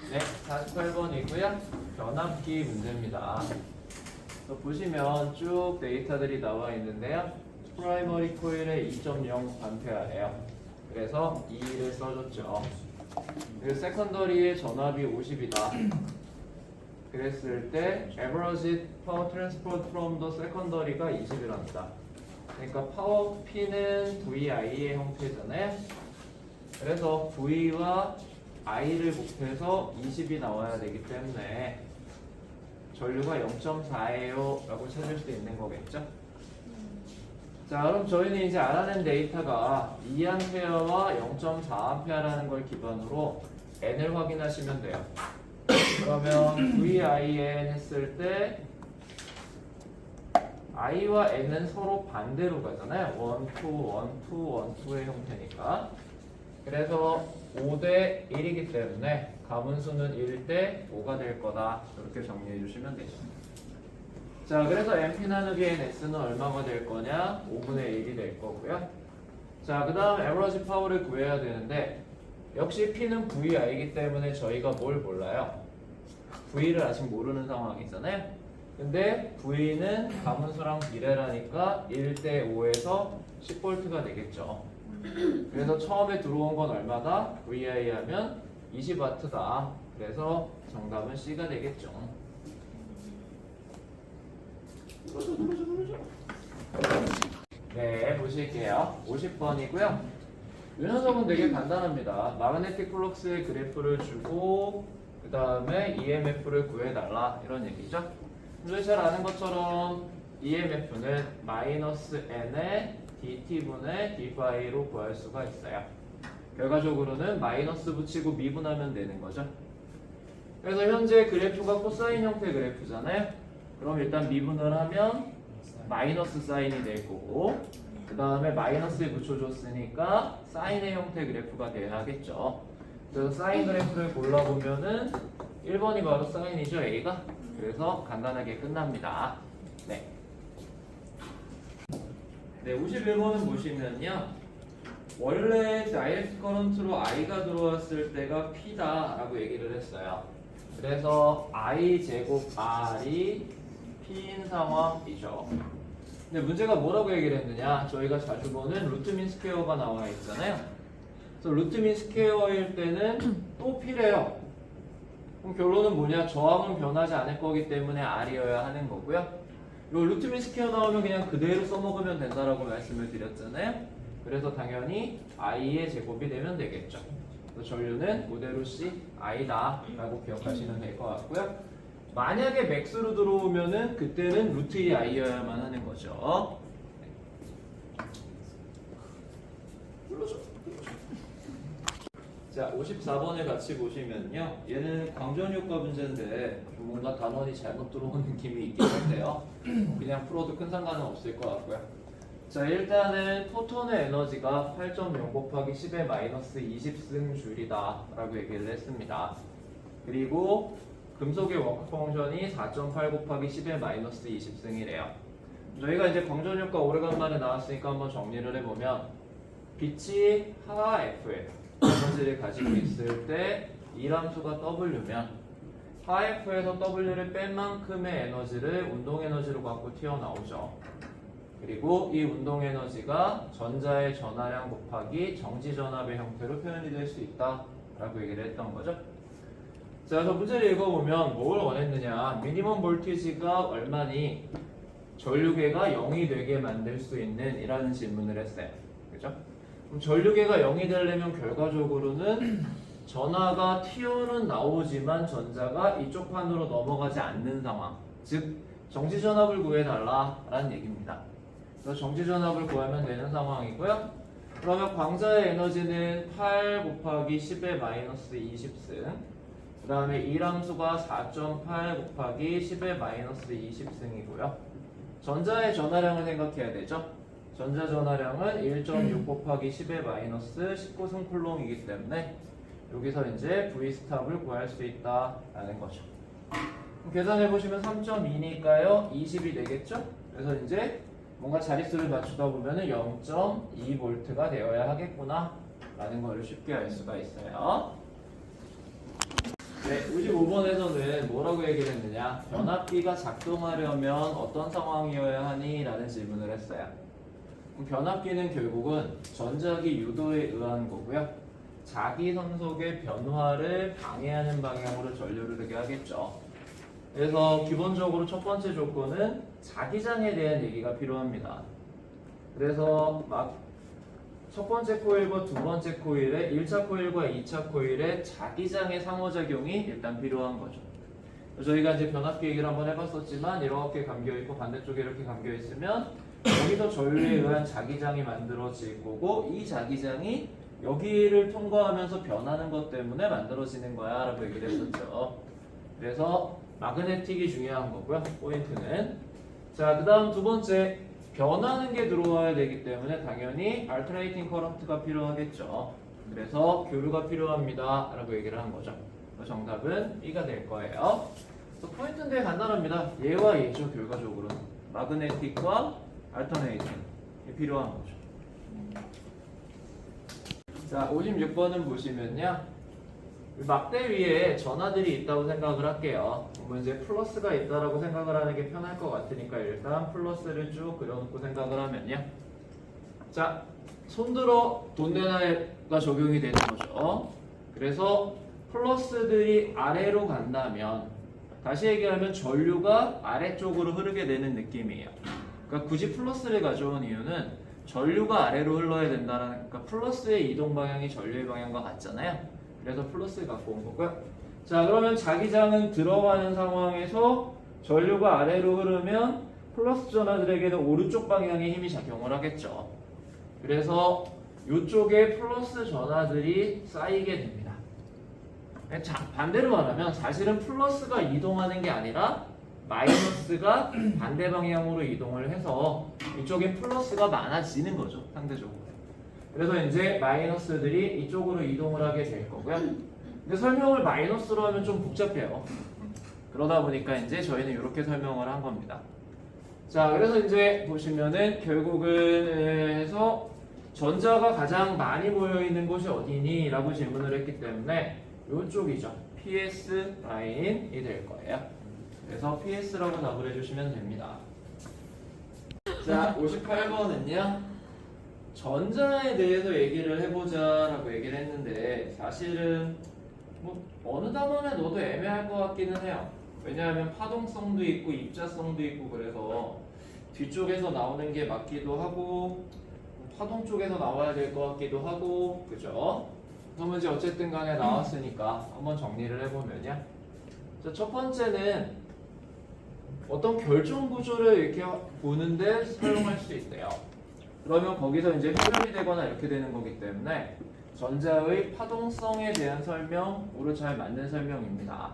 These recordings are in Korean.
네, 48번이고요. 변압기 문제입니다. 보시면 쭉 데이터들이 나와 있는데요. 프라이머리 코일에 2.0A래요. 그래서 2를 써줬죠. 그리고 세컨더리의 전압이 50이다. 그랬을 때 average power transport from the secondary가 20이랍니다. 그러니까 파워 P는 VI의 형태잖아요. 그래서 V와 I를 곱해서 20이 나와야 되기 때문에 전류가 0.4예요 라고 찾을 수 있는 거겠죠. 자, 그럼 저희는 이제 알아낸 데이터가 2A와 0.4A라는 걸 기반으로 N을 확인하시면 돼요. 그러면 VIN 했을 때 I와 N은 서로 반대로 가잖아요. 1, 2, 1, 2, 1, 2의 형태니까. 그래서 5대 1이기 때문에 가문수는 1대 5가 될 거다. 이렇게 정리해 주시면 되죠. 자, 그래서 MP 나누기 NS는 얼마가 될 거냐? 5분의 1이 될 거고요. 자, 그 다음 에버러지 파워를 구해야 되는데 역시 P는 VI이기 때문에 저희가 뭘 몰라요? V를 아직 모르는 상황이잖아요. 근데 V는 가문수랑 비례라니까 1대 5에서 10V가 되겠죠. 그래서 처음에 들어온 건 얼마다? VI 하면 20W다. 그래서 정답은 C가 되겠죠. 네, 보실게요. 50번이고요. 이 녀석은 되게 간단합니다. 마그네틱 플럭스의 그래프를 주고 그 다음에 EMF를 구해달라 이런 얘기죠. 저희 잘 아는 것처럼 EMF는 마이너스 N의 dt분의 d파이로 구할 수가 있어요. 결과적으로는 마이너스 붙이고 미분하면 되는 거죠. 그래서 현재 그래프가 코사인 형태 그래프잖아요. 그럼 일단 미분을 하면 마이너스 사인이 될 거고 그 다음에 마이너스에 붙여줬으니까 사인의 형태 그래프가 돼야 하겠죠. 그래서 사인 그래프를 골라보면은 1번이 바로 사인이죠, A가. 그래서 간단하게 끝납니다. 네. 네, 51번은 보시면요. 원래 다이렉트 커런트로 I가 들어왔을 때가 P다 라고 얘기를 했어요. 그래서 I 제곱 R이 P인 상황이죠. 근데 문제가 뭐라고 얘기를 했느냐? 저희가 자주 보는 루트민 스퀘어가 나와 있잖아요. 그래서 루트민 스퀘어일 때는 또 P래요. 그럼 결론은 뭐냐? 저항은 변하지 않을 거기 때문에 R이어야 하는 거고요. 요 루트민 스퀘어 나오면 그냥 그대로 써먹으면 된다라고 말씀을 드렸잖아요. 그래서 당연히 I의 제곱이 되면 되겠죠. 그래서 전류는 그대로 C, I다 라고 기억하시면 될 것 같고요. 만약에 맥스로 들어오면은 그때는 루트 2 I여야만 하는 거죠. 자, 54번을 같이 보시면요. 얘는 광전효과 문제인데 뭔가 단원이 잘못 들어온 느낌이 있긴 한데요. 그냥 풀어도 큰 상관은 없을 것 같고요. 자, 일단은 포톤의 에너지가 8.0 곱하기 10의 마이너스 20승 줄이다 라고 얘기를 했습니다. 그리고 금속의 워크 펑션이 4.8 곱하기 10의 마이너스 20승이래요. 저희가 이제 광전효과 오래간만에 나왔으니까 한번 정리를 해보면 빛이 하 F에 에너지를 가지고 있을 때 이함수가 W면 하 F에서 W를 뺀 만큼의 에너지를 운동 에너지로 갖고 튀어나오죠. 그리고 이 운동 에너지가 전자의 전하량 곱하기 정지 전압의 형태로 표현이 될 수 있다 라고 얘기를 했던 거죠. 자, 그래서 문제를 읽어보면 뭘 원했느냐? 미니멈 볼티지가 얼마니 전류계가 0이 되게 만들 수 있는 이라는 질문을 했어요. 그죠? 그럼 전류계가 0이 되려면 결과적으로는 전하가 튀어는 나오지만 전자가 이쪽 판으로 넘어가지 않는 상황, 즉 정지전압을 구해달라라는 얘기입니다. 그래서 정지전압을 구하면 되는 상황이고요. 그러면 광자의 에너지는 8 곱하기 10의 마이너스 20승, 그 다음에 이함수가 4.8 곱하기 10의 마이너스 20승이고요. 전자의 전하량을 생각해야 되죠. 전자 전하량은 1.6 곱하기 10의 마이너스 19승 쿨롱이기 때문에 여기서 이제 V스탑을 구할 수 있다라는 거죠. 계산해보시면 3.2니까요 20이 되겠죠? 그래서 이제 뭔가 자릿수를 맞추다 보면은 0.2V가 되어야 하겠구나 라는 거를 쉽게 알 수가 있어요. 네, 네, 55번에서는 뭐라고 얘기를 했느냐? 변압기가 작동하려면 어떤 상황이어야 하니? 라는 질문을 했어요. 그럼 변압기는 결국은 전자기 유도에 의한 거고요. 자기 선속의 변화를 방해하는 방향으로 전류를 흐르게 하겠죠. 그래서 기본적으로 첫 번째 조건은 자기장에 대한 얘기가 필요합니다. 그래서 막 첫 번째 코일과 두 번째 코일의 1차 코일과 2차 코일의 자기장의 상호작용이 일단 필요한 거죠. 저희가 이제 변압기 얘기를 한번 해봤었지만 이렇게 감겨있고 반대쪽에 이렇게 감겨있으면 여기서 전류에 의한 자기장이 만들어질 거고 이 자기장이 여기를 통과하면서 변하는 것 때문에 만들어지는 거야 라고 얘기를 했었죠. 그래서 마그네틱이 중요한 거고요. 포인트는. 자, 그 다음 두 번째, 변하는 게 들어와야 되기 때문에 당연히 알터네이팅 커런트가 필요하겠죠. 그래서 교류가 필요합니다 라고 얘기를 한 거죠. 정답은 B가 될 거예요. 포인트인데 간단합니다. 얘와 얘죠. 결과적으로는 마그네틱과 알터네이팅이 필요한 거죠. 자, 56번은 보시면요. 막대 위에 전하들이 있다고 생각을 할게요. 그러면 이제 플러스가 있다라고 생각을 하는 게 편할 것 같으니까 일단 플러스를 쭉 그려놓고 생각을 하면요. 자, 손들어 돈 내놔가 적용이 되는 거죠. 그래서 플러스들이 아래로 간다면 다시 얘기하면 전류가 아래쪽으로 흐르게 되는 느낌이에요. 그러니까 굳이 플러스를 가져온 이유는 전류가 아래로 흘러야 된다는, 그러니까 플러스의 이동 방향이 전류의 방향과 같잖아요. 그래서 플러스를 갖고 온 거고요. 자, 그러면 자기장은 들어가는 상황에서 전류가 아래로 흐르면 플러스 전하들에게는 오른쪽 방향의 힘이 작용을 하겠죠. 그래서 이쪽에 플러스 전하들이 쌓이게 됩니다. 자, 반대로 말하면 사실은 플러스가 이동하는 게 아니라 마이너스가 반대 방향으로 이동을 해서 이쪽에 플러스가 많아지는 거죠. 상대적으로. 그래서 이제 마이너스들이 이쪽으로 이동을 하게 될 거고요. 근데 설명을 마이너스로 하면 좀 복잡해요. 그러다 보니까 이제 저희는 이렇게 설명을 한 겁니다. 자, 그래서 이제 보시면은 결국은 해서 전자가 가장 많이 모여 있는 곳이 어디니? 라고 질문을 했기 때문에 이쪽이죠. PS 라인이 될 거예요. 그래서 PS라고 답을 해주시면 됩니다. 자, 58번은요. 전자에 대해서 얘기를 해보자라고 얘기를 했는데 사실은 뭐 어느 단원에 넣어도 애매할 것 같기는 해요. 왜냐하면 파동성도 있고 입자성도 있고 그래서 뒤쪽에서 나오는 게 맞기도 하고 파동 쪽에서 나와야 될 것 같기도 하고 그죠? 그러면 이제 어쨌든 간에 나왔으니까 한번 정리를 해보면요. 자, 첫 번째는 어떤 결정 구조를 이렇게 보는데 사용할 수 있대요. 그러면 거기서 이제 회전이 되거나 이렇게 되는 거기 때문에 전자의 파동성에 대한 설명으로 잘 맞는 설명입니다.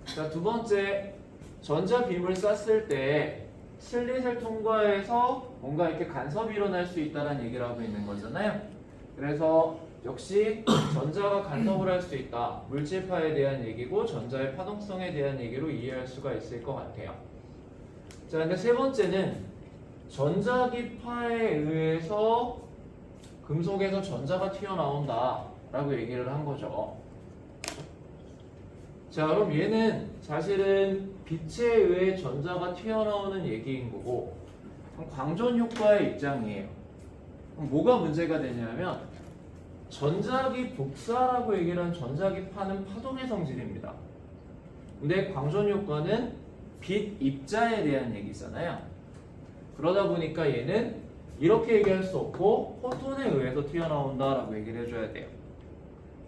자, 두 번째, 전자 빔을 쐈을 때 슬릿을 통과해서 뭔가 이렇게 간섭이 일어날 수 있다는 얘기를 하고 있는 거잖아요. 그래서 역시 전자가 간섭을 할 수 있다. 물질파에 대한 얘기고 전자의 파동성에 대한 얘기로 이해할 수가 있을 것 같아요. 자, 근데 세 번째는 전자기파에 의해서 금속에서 전자가 튀어나온다 라고 얘기를 한 거죠. 자, 그럼 얘는 사실은 빛에 의해 전자가 튀어나오는 얘기인 거고 광전 효과의 입장이에요. 그럼 뭐가 문제가 되냐면 전자기 복사라고 얘기를 한 전자기파는 파동의 성질입니다. 근데 광전 효과는 빛 입자에 대한 얘기잖아요. 그러다 보니까 얘는 이렇게 얘기할 수 없고 포톤에 의해서 튀어나온다라고 얘기를 해줘야 돼요.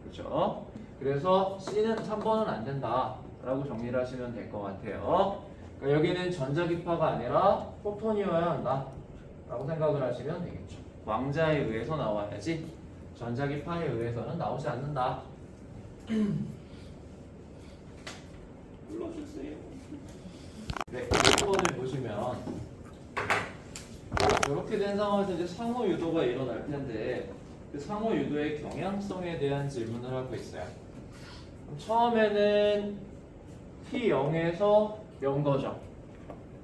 그렇죠? 그래서 C는 3번은 안 된다라고 정리를 하시면 될 것 같아요. 그러니까 여기는 전자기파가 아니라 포톤이어야 한다라고 생각을 하시면 되겠죠. 왕자에 의해서 나와야지 전자기파에 의해서는 나오지 않는다. 불러주세요. 네, 1번을 보시면 이렇게 된 상황에서 이제 상호 유도가 일어날 텐데 그 상호 유도의 경향성에 대한 질문을 하고 있어요. 처음에는 T0에서 0 거죠.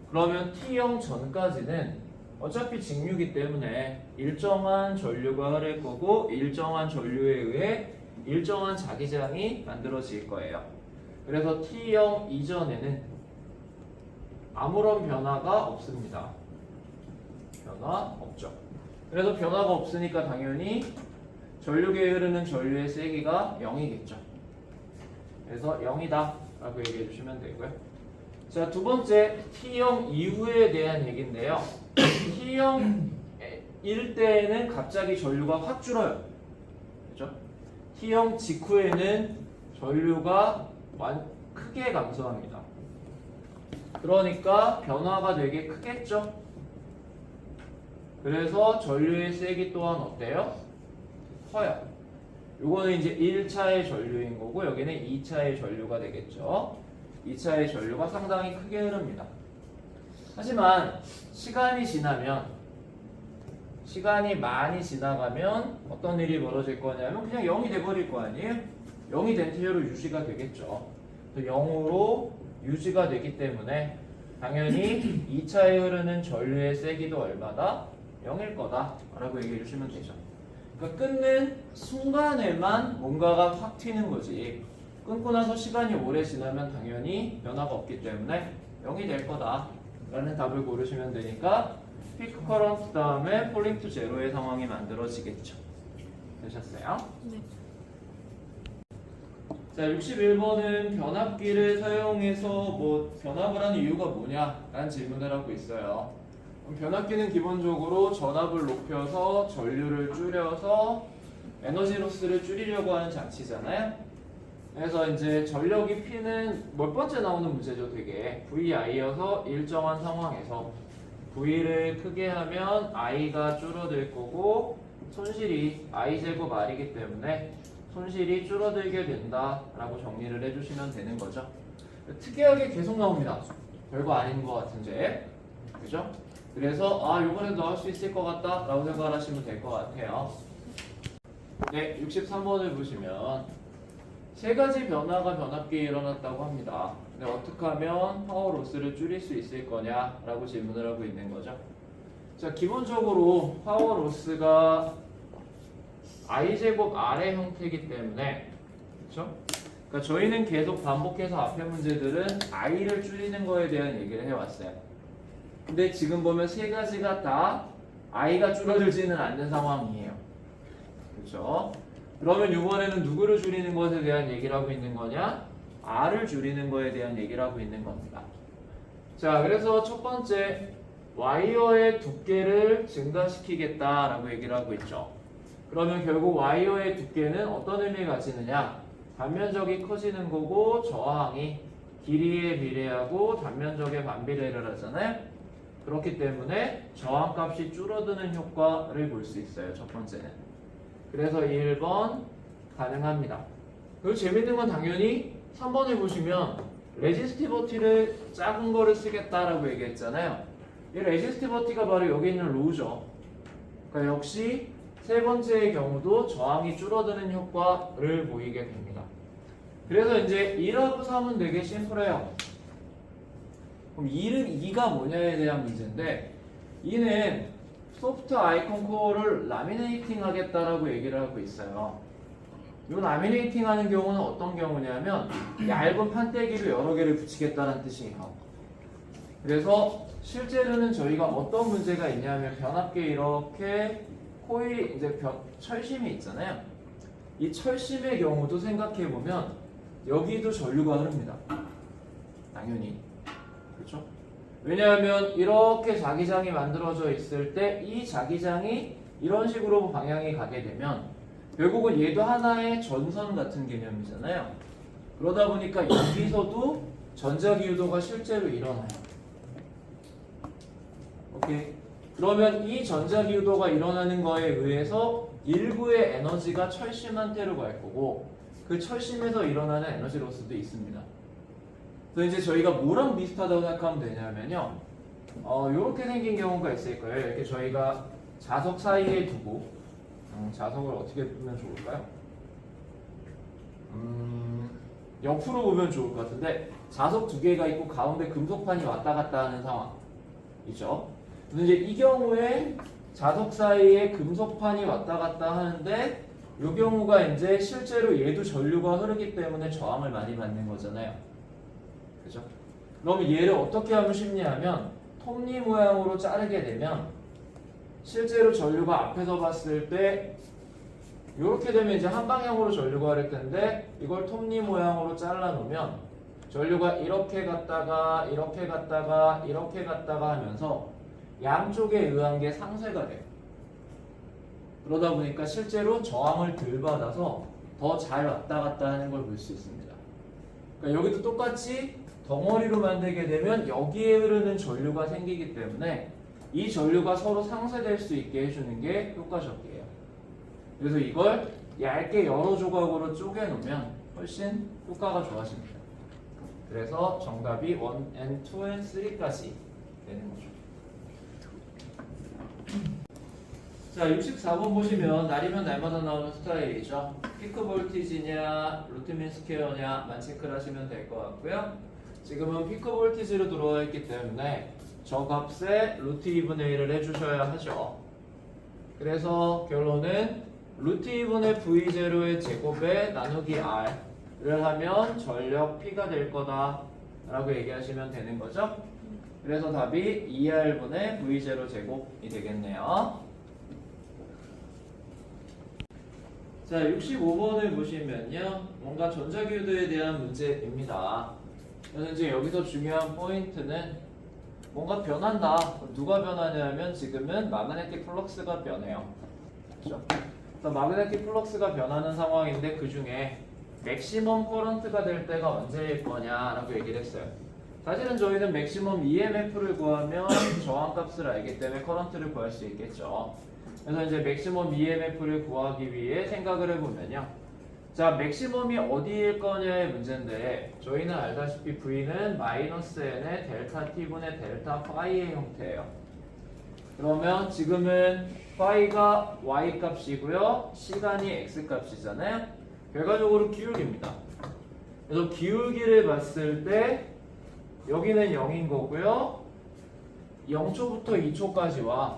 그러면 T0 전까지는 어차피 직류이기 때문에 일정한 전류가 흐를 거고 일정한 전류에 의해 일정한 자기장이 만들어질 거예요. 그래서 T형 이전에는 아무런 변화가 없습니다. 변화 없죠. 그래서 변화가 없으니까 당연히 전류계에 흐르는 전류의 세기가 0이겠죠. 그래서 0이다 라고 얘기해 주시면 되고요. 자, 두 번째 T형 이후에 대한 얘기인데요. T형일 때에는 갑자기 전류가 확 줄어요. 그렇죠? T형 직후에는 전류가 크게 감소합니다. 그러니까 변화가 되게 크겠죠? 그래서 전류의 세기 또한 어때요? 커요. 요거는 이제 1차의 전류인 거고 여기는 2차의 전류가 되겠죠. 2차의 전류가 상당히 크게 흐릅니다. 하지만 시간이 많이 지나가면 어떤 일이 벌어질 거냐면 그냥 0이 돼버릴 거 아니에요? 0이 된 채로 유지가 되겠죠. 0으로 유지가 되기 때문에 당연히 2차에 흐르는 전류의 세기도 얼마다? 0일 거다 라고 얘기해 주시면 되죠. 그러니까 끊는 순간에만 뭔가가 확 튀는 거지 끊고 나서 시간이 오래 지나면 당연히 변화가 없기 때문에 0이 될 거다 라는 답을 고르시면 되니까 피크 커런트 다음에 폴링 투 제로의 상황이 만들어지겠죠. 되셨어요? 네. 자, 61번은 변압기를 사용해서 변압을 하는 이유가 뭐냐 라는 질문을 하고 있어요. 변압기는 기본적으로 전압을 높여서 전류를 줄여서 에너지 로스를 줄이려고 하는 장치잖아요. 그래서 이제 전력이 P는 몇 번째 나오는 문제죠, 되게. VI여서 일정한 상황에서 V를 크게 하면 I가 줄어들 거고 손실이 I제곱 R이기 때문에 손실이 줄어들게 된다라고 정리를 해주시면 되는 거죠. 특이하게 계속 나옵니다. 별거 아닌 것 같은데, 그죠? 그래서 이번에도 할 수 있을 것 같다 라고 생각을 하시면 될 것 같아요. 네, 63번을 보시면 세 가지 변화가 변압기에 일어났다고 합니다. 근데 어떻게 하면 파워 로스를 줄일 수 있을 거냐 라고 질문을 하고 있는 거죠. 자, 기본적으로 파워 로스가 I제곱 R의 형태이기 때문에, 그렇죠? 그러니까 저희는 계속 반복해서 앞에 문제들은 I를 줄이는 거에 대한 얘기를 해왔어요. 근데 지금 보면 세 가지가 다 I가 줄어들지는 않는 상황이에요. 그렇죠? 그러면 이번에는 누구를 줄이는 것에 대한 얘기를 하고 있는 거냐? R을 줄이는 거에 대한 얘기를 하고 있는 겁니다. 자, 그래서 첫 번째 와이어의 두께를 증가시키겠다라고 얘기를 하고 있죠. 그러면 결국 와이어의 두께는 어떤 의미를 가지느냐? 단면적이 커지는 거고 저항이 길이에 비례하고 단면적에 반비례를 하잖아요. 그렇기 때문에 저항값이 줄어드는 효과를 볼 수 있어요. 첫 번째는. 그래서 1번 가능합니다. 그리고 재밌는 건 당연히 3번을 보시면 레지스티버티를 작은 거를 쓰겠다라고 얘기했잖아요. 이 레지스티버티가 바로 여기 있는 로우죠. 그러니까 역시 세 번째의 경우도 저항이 줄어드는 효과를 보이게 됩니다. 그래서 이제 2라고 3은 되게 심플해요. 그럼 2가 뭐냐에 대한 문제인데 2는 소프트 아이콘 코어를 라미네이팅 하겠다라고 얘기를 하고 있어요. 이 라미네이팅 하는 경우는 어떤 경우냐면 얇은 판때기를 여러 개를 붙이겠다는 뜻이에요. 그래서 실제로는 저희가 어떤 문제가 있냐면 변압기에 이렇게 코일이 이제 철심이 있잖아요. 이 철심의 경우도 생각해 보면 여기도 전류가 흐릅니다. 당연히. 그렇죠? 왜냐하면 이렇게 자기장이 만들어져 있을 때 이 자기장이 이런 식으로 방향이 가게 되면 결국은 얘도 하나의 전선 같은 개념이잖아요. 그러다 보니까 여기서도 전자기유도가 실제로 일어나요. 오케이. 그러면 이 전자기유도가 일어나는 거에 의해서 일부의 에너지가 철심한테로 갈 거고 그 철심에서 일어나는 에너지 로스도 있습니다. 그래서 이제 저희가 뭐랑 비슷하다고 생각하면 되냐면요. 이렇게 생긴 경우가 있을 거예요. 이렇게 저희가 자석 사이에 두고 자석을 어떻게 보면 좋을까요? 옆으로 보면 좋을 것 같은데 자석 두 개가 있고 가운데 금속판이 왔다 갔다 하는 상황이죠. 그래서 이제 이 경우에 자석 사이에 금속판이 왔다 갔다 하는데 이 경우가 이제 실제로 얘도 전류가 흐르기 때문에 저항을 많이 받는 거잖아요. 그죠? 그럼 얘를 어떻게 하면 쉽냐면 톱니 모양으로 자르게 되면 실제로 전류가 앞에서 봤을 때 이렇게 되면 이제 한 방향으로 전류가 흐를 텐데 이걸 톱니 모양으로 잘라 놓으면 전류가 이렇게 갔다가 이렇게 갔다가 이렇게 갔다가 하면서 양쪽에 의한 게 상쇄가 돼요. 그러다 보니까 실제로 저항을 덜 받아서 더 잘 왔다 갔다 하는 걸 볼 수 있습니다. 그러니까 여기도 똑같이 덩어리로 만들게 되면 여기에 흐르는 전류가 생기기 때문에 이 전류가 서로 상쇄될 수 있게 해주는 게 효과적이에요. 그래서 이걸 얇게 여러 조각으로 쪼개놓으면 훨씬 효과가 좋아집니다. 그래서 정답이 1, 2, and 3까지 되는 거죠. 자, 64번 보시면 날이면 날마다 나오는 스타일이죠. 피크 볼티지냐 루트 민 스퀘어냐만 체크를 하시면 될 것 같고요. 지금은 피크 볼티지로 들어와 있기 때문에 저 값에 루트 2분의 1을 해주셔야 하죠. 그래서 결론은 루트 2분의 V0의 제곱에 나누기 R을 하면 전력 P가 될 거다 라고 얘기하시면 되는 거죠. 그래서 답이 2R분의 V0 제곱이 되겠네요. 자, 65번을 보시면요. 뭔가 전자기유도에 대한 문제입니다. 그래서 이제 여기서 중요한 포인트는 뭔가 변한다. 누가 변하냐면 지금은 마그네틱 플럭스가 변해요. 그렇죠? 그래서 마그네틱 플럭스가 변하는 상황인데 그 중에 맥시멈 커런트가 될 때가 언제일 거냐라고 얘기를 했어요. 사실은 저희는 맥시멈 EMF를 구하면 저항값을 알기 때문에 커런트를 구할 수 있겠죠. 그래서 이제 맥시멈 EMF를 구하기 위해 생각을 해보면요. 자, 맥시멈이 어디일 거냐의 문제인데 저희는 알다시피 V는 -n의 델타 T분의 델타 파이의 형태예요. 그러면 지금은 파이가 Y 값이고요. 시간이 X 값이잖아요. 결과적으로 기울기입니다. 그래서 기울기를 봤을 때 여기는 0인 거고요. 0초부터 2초까지와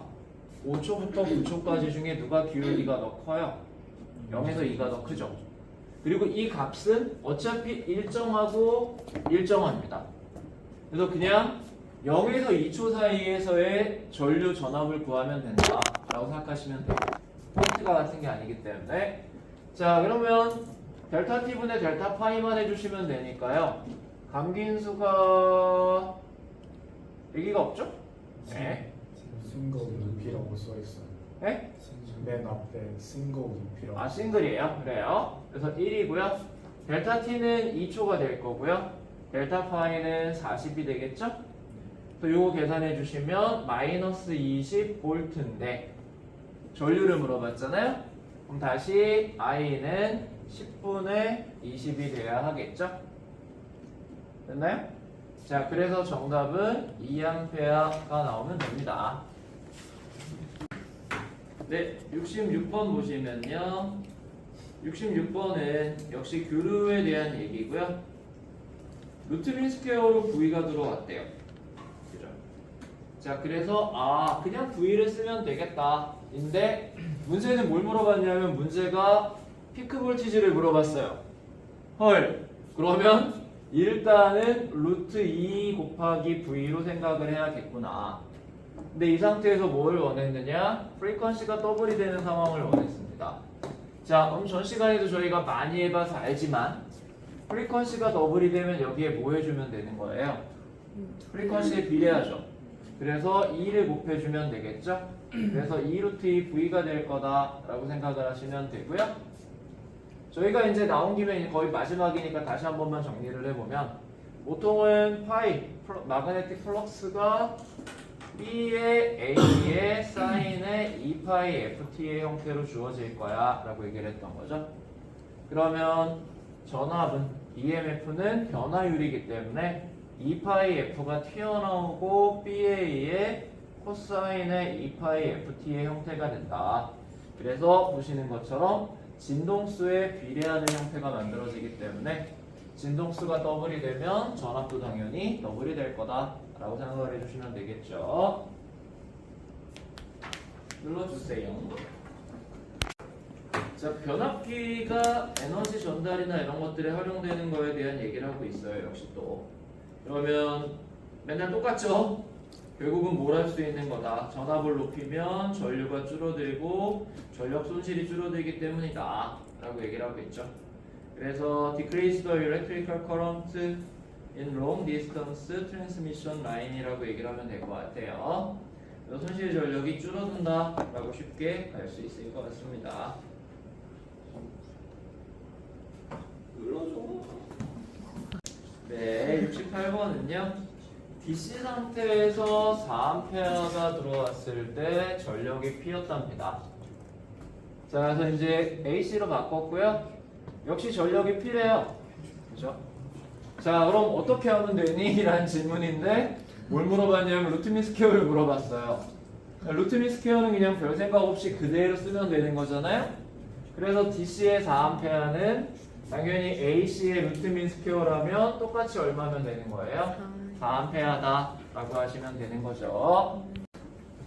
5초부터 9초까지 중에 누가 기울기가 더 커요? 0에서 2가 더 크죠. 그리고 이 값은 어차피 일정하고 일정합니다. 그래서 그냥 0에서 2초 사이에서의 전류 전압을 구하면 된다 라고 생각하시면 돼요. 포인트가 같은 게 아니기 때문에. 자, 그러면 델타 T분의 델타 파이만 해주시면 되니까요. 감긴수가 얘기가 없죠? 네. 싱글 루피라고 써있어요. 네? 맨 앞에 싱글 루피라고. 아, 싱글이에요? 그래요. 그래서 1이고요. 델타 T는 2초가 될 거고요. 델타 파이는 40이 되겠죠? 또 요거 계산해 주시면 마이너스 20V인데 전류를 물어봤잖아요? 그럼 다시 I는 10분의 20이 돼야 하겠죠? 됐나요? 자, 그래서 정답은 2A가 나오면 됩니다. 네, 66번 보시면요. 66번은 역시 교류에 대한 얘기고요. 루트 민 스퀘어로 V가 들어왔대요. 그죠? 자, 그래서 그냥 V를 쓰면 되겠다. 인데 문제는 뭘 물어봤냐면 문제가 피크 볼티지를 물어봤어요. 헐, 그러면 일단은 루트 2 곱하기 V로 생각을 해야겠구나. 근데 이 상태에서 뭘 원했느냐? 프리퀀시가 더블이 되는 상황을 원했습니다. 자, 전 시간에도 저희가 많이 해봐서 알지만 프리퀀시가 더블이 되면 여기에 뭐 해주면 되는 거예요? 프리퀀시에 비례하죠. 그래서 2를 곱해주면 되겠죠? 그래서 2루트 2 V가 될 거다라고 생각을 하시면 되고요. 저희가 이제 나온 김에 거의 마지막이니까 다시 한 번만 정리를 해보면 보통은 파이, 마그네틱 플럭스가 B의 A의 사인의 2파이 FT의 형태로 주어질 거야 라고 얘기를 했던 거죠. 그러면 전압은 EMF는 변화율이기 때문에 2파이 F가 튀어나오고 BA의 코사인의 2파이 FT의 형태가 된다. 그래서 보시는 것처럼 진동수에 비례하는 형태가 만들어지기 때문에 진동수가 더블이 되면 전압도 당연히 더블이 될 거다 라고 생각을 해주시면 되겠죠. 눌러주세요. 자, 변압기가 에너지 전달이나 이런 것들에 활용되는 거에 대한 얘기를 하고 있어요. 역시 또. 그러면 맨날 똑같죠? 결국은 뭘 할 수 있는 거다. 전압을 높이면 전류가 줄어들고 전력 손실이 줄어들기 때문이다. 라고 얘기를 하고 있죠. 그래서 decrease the electrical current in long distance transmission line이라고 얘기를 하면 될 것 같아요. 그래서 손실 전력이 줄어든다 라고 쉽게 알 수 있을 것 같습니다. 눌러줘. 네, 68번은요. DC 상태에서 4A가 들어왔을 때 전력이 P였답니다. 자, 그래서 이제 AC로 바꿨고요. 역시 전력이 P래요. 그죠? 자, 그럼 어떻게 하면 되니? 라는 질문인데 뭘 물어봤냐면 루트민 스퀘어를 물어봤어요. 루트민 스퀘어는 그냥 별 생각 없이 그대로 쓰면 되는 거잖아요. 그래서 DC의 4A는 당연히 AC의 루트민 스퀘어라면 똑같이 얼마면 되는 거예요? 4A다 라고 하시면 되는 거죠.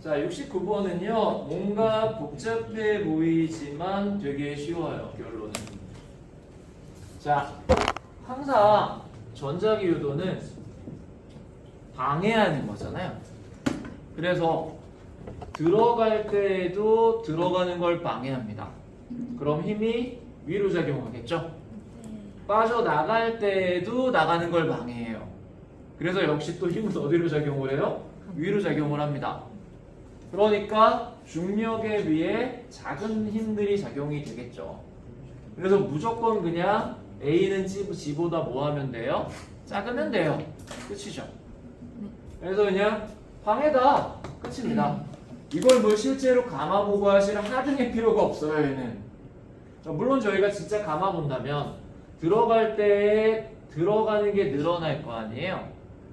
자, 69번은요. 뭔가 복잡해 보이지만 되게 쉬워요. 결론은. 자, 항상 전자기 유도는 방해하는 거잖아요. 그래서 들어갈 때에도 들어가는 걸 방해합니다. 그럼 힘이 위로 작용하겠죠? 빠져나갈 때에도 나가는 걸 방해해요. 그래서 역시 또 힘은 어디로 작용을 해요? 위로 작용을 합니다. 그러니까 중력에 비해 작은 힘들이 작용이 되겠죠. 그래서 무조건 그냥 A는 G보다 뭐 하면 돼요? 작으면 돼요. 끝이죠. 그래서 그냥 방해다. 끝입니다. 이걸 뭐 실제로 감아보고 하실 하등의 필요가 없어요. 얘는. 물론 저희가 진짜 감아본다면 들어갈 때 들어가는 게 늘어날 거 아니에요.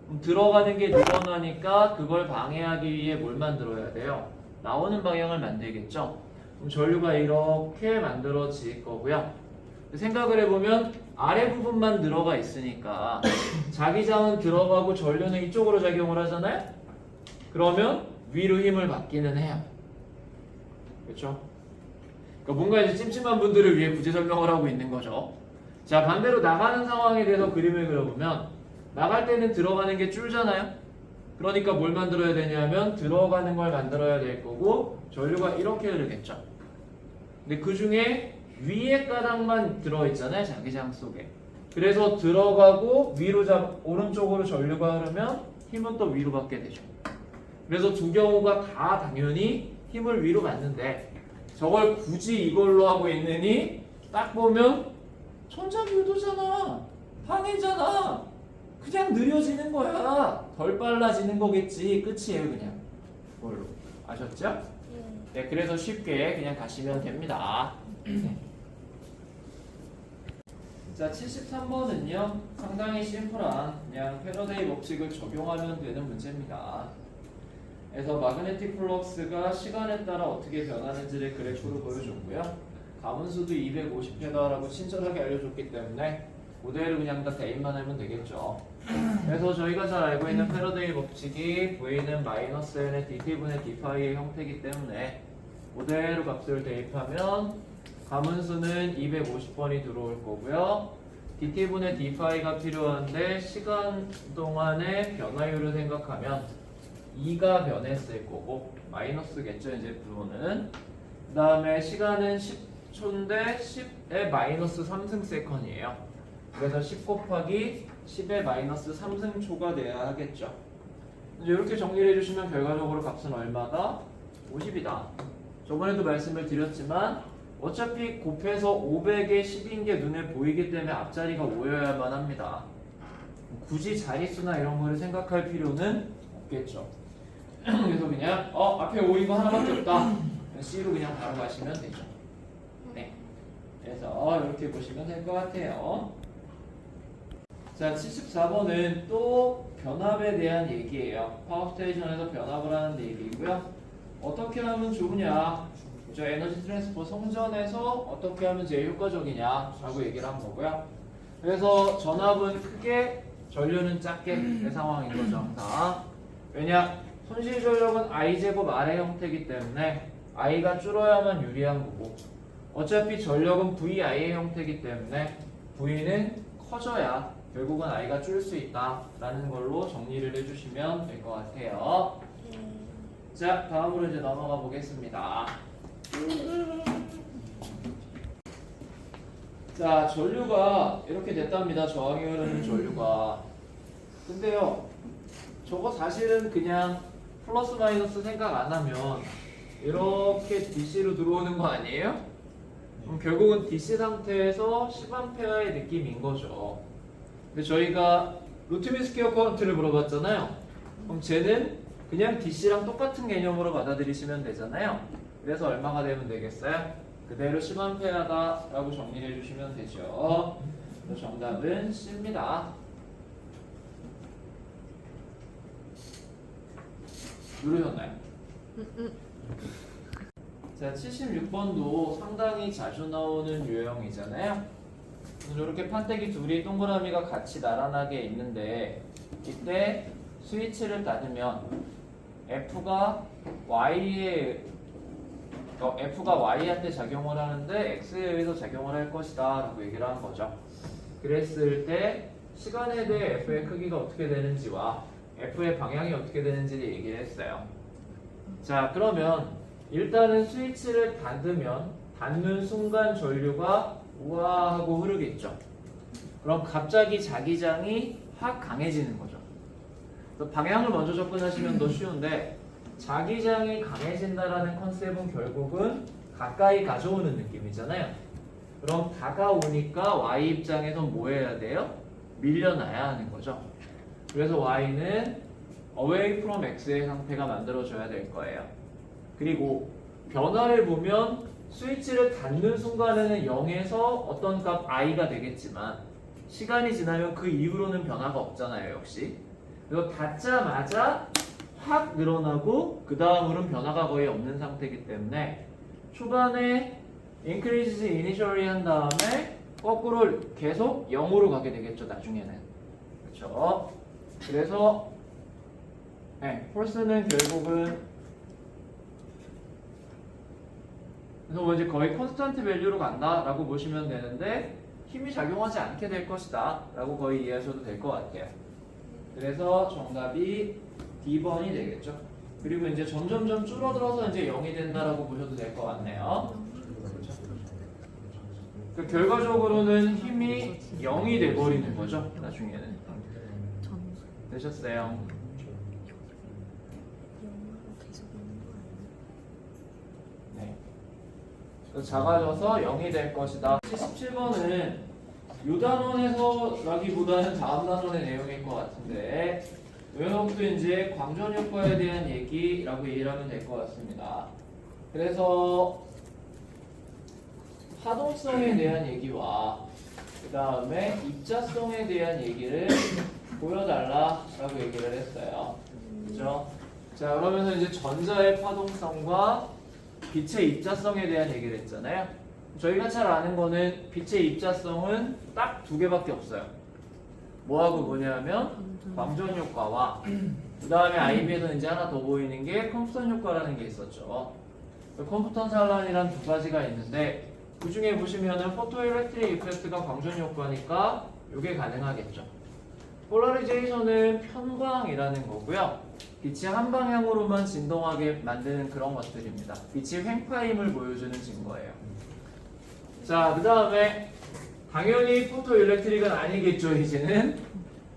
그럼 들어가는 게 늘어나니까 그걸 방해하기 위해 뭘 만들어야 돼요? 나오는 방향을 만들겠죠. 그럼 전류가 이렇게 만들어질 거고요. 생각을 해보면 아래 부분만 들어가 있으니까 자기장은 들어가고 전류는 이쪽으로 작용을 하잖아요. 그러면 위로 힘을 받기는 해요. 그렇죠? 그러니까 뭔가 이제 찜찜한 분들을 위해 구제 설명을 하고 있는 거죠. 자, 반대로 나가는 상황에 대해서 그림을 그려보면 나갈 때는 들어가는 게 줄잖아요. 그러니까 뭘 만들어야 되냐면 들어가는 걸 만들어야 될 거고 전류가 이렇게 흐르겠죠. 근데 그 중에 위에 가닥만 들어있잖아요. 자기장 속에. 그래서 들어가고 위로 오른쪽으로 전류가 흐르면 힘은 또 위로 받게 되죠. 그래서 두 경우가 다 당연히 힘을 위로 받는데 저걸 굳이 이걸로 하고 있느니 딱 보면 천자기 유도잖아. 방해잖아. 그냥 느려지는 거야. 덜 빨라지는 거겠지. 끝이에요 그냥. 그걸로. 아셨죠? 네, 그래서 쉽게 그냥 가시면 됩니다. 네. 자, 73번은요. 상당히 심플한 그냥 패러데이 법칙을 적용하면 되는 문제입니다. 그래서 마그네틱 플럭스가 시간에 따라 어떻게 변하는지를 그래프로 보여줬고요. 가분수도 250회다라고 친절하게 알려줬기 때문에 그대로 그냥 다 대입만 하면 되겠죠. 그래서 저희가 잘 알고 있는 패러데이 법칙이 V는 마이너스 N의 dt분의 d파이의 형태이기 때문에 그대로 값을 대입하면 가분수는 250번이 들어올 거고요. dt분의 d파이가 필요한데 시간 동안의 변화율을 생각하면 2가 변했을 거고 마이너스겠죠 이제 부호는. 그 다음에 시간은 10초인데 10의 마이너스 3승세컨이에요. 그래서 10 곱하기 10의 마이너스 3승초가 돼야 하겠죠. 이제 이렇게 정리를 해주시면 결과적으로 값은 얼마다? 50이다. 저번에도 말씀을 드렸지만 어차피 곱해서 500에 10인 게 눈에 보이기 때문에 앞자리가 5여야만 합니다. 굳이 자릿수나 이런 거를 생각할 필요는 없겠죠. 그래서 그냥 앞에 5인 거 하나밖에 없다. C로 그냥 바로 가시면 되죠. 네. 그래서 이렇게 보시면 될 것 같아요. 자, 74번은 또 변압에 대한 얘기예요. 파워스테이션에서 변압을 하는 얘기고요. 어떻게 하면 좋으냐? 저 에너지 트랜스포 성전에서 어떻게 하면 제일 효과적이냐라고 얘기를 한 거고요. 그래서 전압은 크게, 전류는 작게 의 상황인 거죠, 항상. 왜냐? 손실 전력은 I 제곱 R의 형태이기 때문에 I가 줄어야만 유리한 거고 어차피 전력은 VI의 형태이기 때문에 V는 커져야 결국은 I가 줄 수 있다라는 걸로 정리를 해주시면 될 것 같아요. 자, 다음으로 이제 넘어가 보겠습니다. 자, 전류가 이렇게 됐답니다. 저항이 흐르는 전류가. 근데요, 저거 사실은 그냥 플러스 마이너스 생각 안 하면 이렇게 DC로 들어오는 거 아니에요? 그럼 결국은 DC 상태에서 10A의 느낌인 거죠. 근데 저희가 루트민 스퀘어 커런트를 물어봤잖아요. 그럼 쟤는 그냥 DC랑 똑같은 개념으로 받아들이시면 되잖아요. 그래서 얼마가 되면 되겠어요? 그대로 10A다 라고 정리해 주시면 되죠. 그래서 정답은 C입니다. 누르셨나요? 자, 76번도 상당히 자주 나오는 유형이잖아요. 이렇게 판때기 둘이 동그라미가 같이 나란하게 있는데 이때 스위치를 닫으면 F가 Y한테 작용을 하는데 X에 의해서 작용을 할 것이다 라고 얘기를 한 거죠. 그랬을 때 시간에 대해 F의 크기가 어떻게 되는지와 F의 방향이 어떻게 되는지를 얘기를 했어요. 자, 그러면 일단은 스위치를 닫는 순간 전류가 우와 하고 흐르겠죠. 그럼 갑자기 자기장이 확 강해지는 거죠. 방향을 먼저 접근하시면 더 쉬운데 자기장이 강해진다라는 컨셉은 결국은 가까이 가져오는 느낌이잖아요. 그럼 다가오니까 Y 입장에선 뭐 해야 돼요? 밀려나야 하는 거죠. 그래서 Y는 away from X의 상태가 만들어져야 될 거예요. 그리고 변화를 보면 스위치를 닫는 순간에는 0에서 어떤 값 I가 되겠지만 시간이 지나면 그 이후로는 변화가 없잖아요, 역시. 그래서 닫자마자 확 늘어나고 그 다음으로는 변화가 거의 없는 상태이기 때문에 초반에 increases initially 한 다음에 거꾸로 계속 0으로 가게 되겠죠, 나중에는. 그렇죠? 그래서 폴스는 결국은 그래서 뭐 이제 거의 콘스턴트 밸류로 간다라고 보시면 되는데 힘이 작용하지 않게 될 것이다 라고 거의 이해하셔도 될 것 같아요. 그래서 정답이 D번이 되겠죠. 그리고 이제 점점점 줄어들어서 이제 0이 된다라고 보셔도 될 것 같네요. 그 결과적으로는 힘이 0이 돼버리는 거죠, 나중에는. 되셨어요? 네. 작아져서 0이 될 것이다. 17번은 요 단원에서라기보다는 다음 단원의 내용일 것 같은데 요것도 이제 광전 효과에 대한 얘기라고 이해를 하면 될 것 같습니다. 그래서 파동성에 대한 얘기와 그 다음에 입자성에 대한 얘기를 보여달라라고 얘기를 했어요. 그죠? 자, 그러면서 이제 전자의 파동성과 빛의 입자성에 대한 얘기를 했잖아요. 저희가 잘 아는 거는 빛의 입자성은 딱 두 개밖에 없어요. 뭐하고 뭐냐면 광전 효과와 그 다음에 IB에서는 이제 하나 더 보이는 게 컴프턴 효과라는 게 있었죠. 컴프턴 산란이란 두 가지가 있는데 그 중에 보시면은 포토일렉트릭 이펙트가 광전 효과니까 이게 가능하겠죠. 폴라리제이션은 편광이라는 거고요. 빛이 한 방향으로만 진동하게 만드는 그런 것들입니다. 빛이 횡파임을 보여주는 증거예요. 자, 그 다음에 당연히 포토일렉트릭은 아니겠죠, 이제는.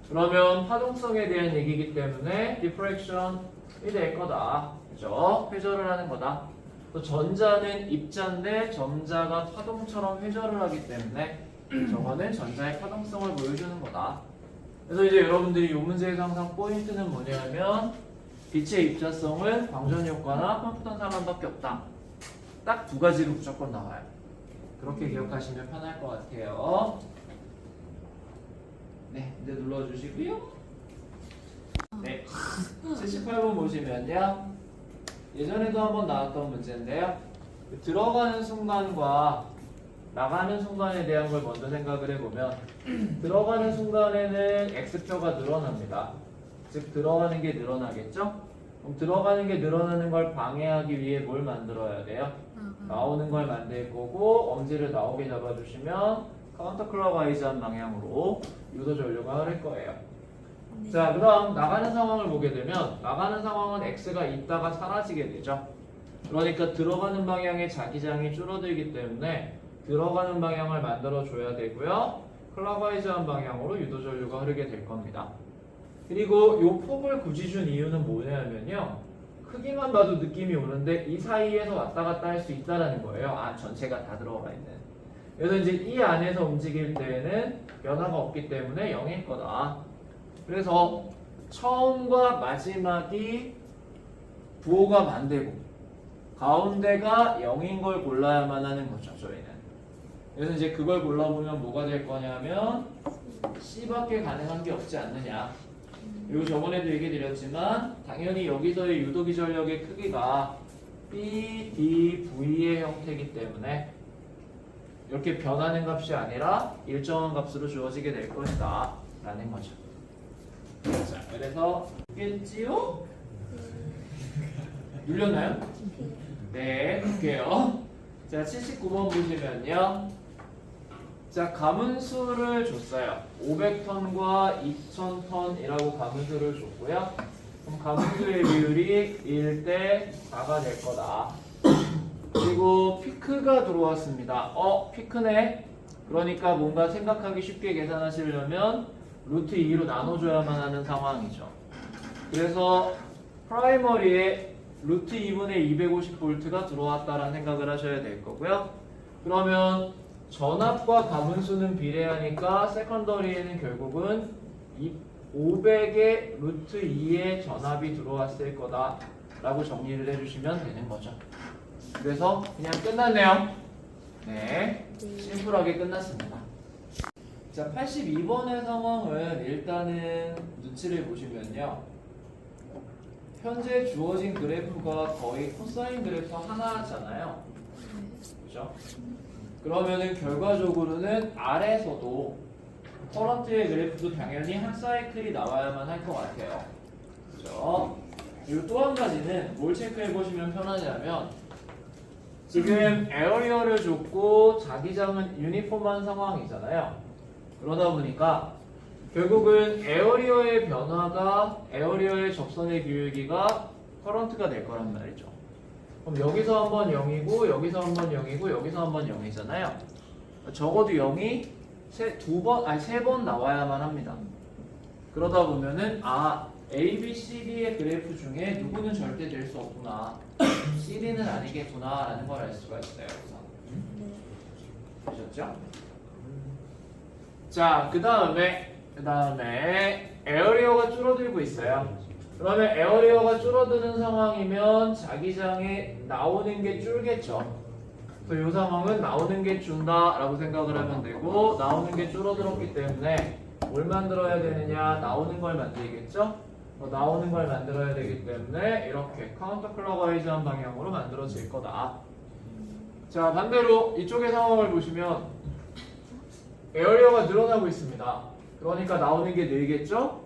그러면 파동성에 대한 얘기이기 때문에 디프렉션이 될 거다. 그죠? 회절을 하는 거다. 또 전자는 입자인데 전자가 파동처럼 회절을 하기 때문에 저거는 전자의 파동성을 보여주는 거다. 그래서 이제 여러분들이 이 문제에서 항상 포인트는 뭐냐면 빛의 입자성은 광전 효과나 컴프턴 산란밖에 없다. 딱 두 가지로 무조건 나와요. 그렇게 기억하시면 편할 것 같아요. 네, 이제 눌러주시고요. 네, 78번 보시면요. 예전에도 한번 나왔던 문제인데요. 들어가는 순간과 나가는 순간에 대한 걸 먼저 생각을 해보면 들어가는 순간에는 X표가 늘어납니다. 즉 들어가는 게 늘어나겠죠? 그럼 들어가는 게 늘어나는 걸 방해하기 위해 뭘 만들어야 돼요? 나오는 걸 만들 거고 엄지를 나오게 잡아주시면 카운터 클럭와이즈한 방향으로 유도 전류가 흐를 거예요. 자, 그다음 나가는 상황을 보게 되면 나가는 상황은 x가 있다가 사라지게 되죠. 그러니까 들어가는 방향의 자기장이 줄어들기 때문에 들어가는 방향을 만들어 줘야 되고요. 클럭와이즈한 방향으로 유도 전류가 흐르게 될 겁니다. 그리고 이 폭을 굳이 준 이유는 뭐냐면요. 크기만 봐도 느낌이 오는데 이 사이에서 왔다 갔다 할 수 있다는 거예요. 아, 전체가 다 들어가 있는. 그래서 이제 이 안에서 움직일 때에는 변화가 없기 때문에 0일 거다. 그래서 처음과 마지막이 부호가 반대고 가운데가 0인 걸 골라야만 하는 거죠, 저희는. 그래서 이제 그걸 골라보면 뭐가 될 거냐면 C밖에 가능한 게 없지 않느냐. 그리고 저번에도 얘기 드렸지만 당연히 여기서의 유도기 전력의 크기가 B, D, V의 형태이기 때문에 이렇게 변하는 값이 아니라 일정한 값으로 주어지게 될 것이다 라는 거죠. 자, 그래서 겠지요? 눌렸나요? 네, 볼게요. 자, 79번 보시면요. 자, 가문수를 줬어요. 500톤과 2000톤이라고 가문수를 줬고요. 그럼 가문수의 비율이 1대 4가 될 거다. 그리고 피크가 들어왔습니다. 피크네. 그러니까 뭔가 생각하기 쉽게 계산하시려면 루트 2로 나눠줘야만 하는 상황이죠. 그래서 프라이머리에 루트 2분의 250V가 들어왔다라는 생각을 하셔야 될 거고요. 그러면 전압과 가문수는 비례하니까 세컨더리에는 결국은 500의 루트 2의 전압이 들어왔을 거다 라고 정리를 해주시면 되는 거죠. 그래서 그냥 끝났네요. 네, 심플하게 끝났습니다. 자, 82번의 상황은 일단은 눈치를 보시면요. 현재 주어진 그래프가 거의 코사인 그래프 하나잖아요. 그죠? 그러면은 결과적으로는 아래에서도 커런트의 그래프도 당연히 한 사이클이 나와야만 할 것 같아요. 그죠? 그리고 또 한 가지는 뭘 체크해 보시면 편하냐면 지금 에어리어를 줬고 자기장은 유니폼한 상황이잖아요. 그러다 보니까 결국은 에어리어의 변화가 에어리어의 접선의 기울기가 커런트가 될 거란 말이죠. 그럼 여기서 한번 0이고 여기서 한번 0이고 여기서 한번 0이잖아요. 적어도 0이 세 번 나와야만 합니다. 그러다 보면은 A, B, C, D의 그래프 중에 누구는 절대 될 수 없구나. CD는 아니겠구나 라는 걸 알 수가 있어요. 보셨죠? 자, 그 다음에 에어리어가 줄어들고 있어요. 그러면 에어리어가 줄어드는 상황이면 자기장에 나오는 게 줄겠죠. 그래서 이 상황은 나오는 게 준다 라고 생각을 하면 되고 나오는 게 줄어들었기 때문에 뭘 만들어야 되느냐? 나오는 걸 만들겠죠? 나오는 걸 만들어야 되기 때문에 이렇게 카운터 클럭와이즈한 방향으로 만들어질 거다. 자, 반대로 이쪽의 상황을 보시면 에어리어가 늘어나고 있습니다. 그러니까 나오는 게 늘겠죠?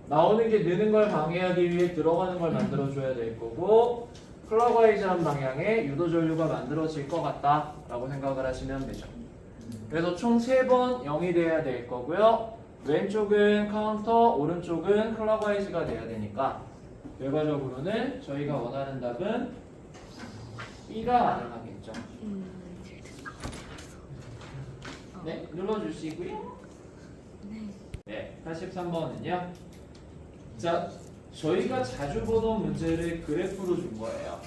나오는 게 느는 걸 방해하기 위해 들어가는 걸 만들어줘야 될 거고 클럭와이즈한 방향의 유도 전류가 만들어질 것 같다 라고 생각을 하시면 되죠. 그래서 총 3번 0이 돼야 될 거고요. 왼쪽은 카운터, 오른쪽은 클럭와이즈가 돼야 되니까 결과적으로는 저희가 원하는 답은 B가 가능하겠죠. 네, 눌러주시고요. 네, 83번은요. 자, 저희가 자주 보던 문제를 그래프로 준 거예요.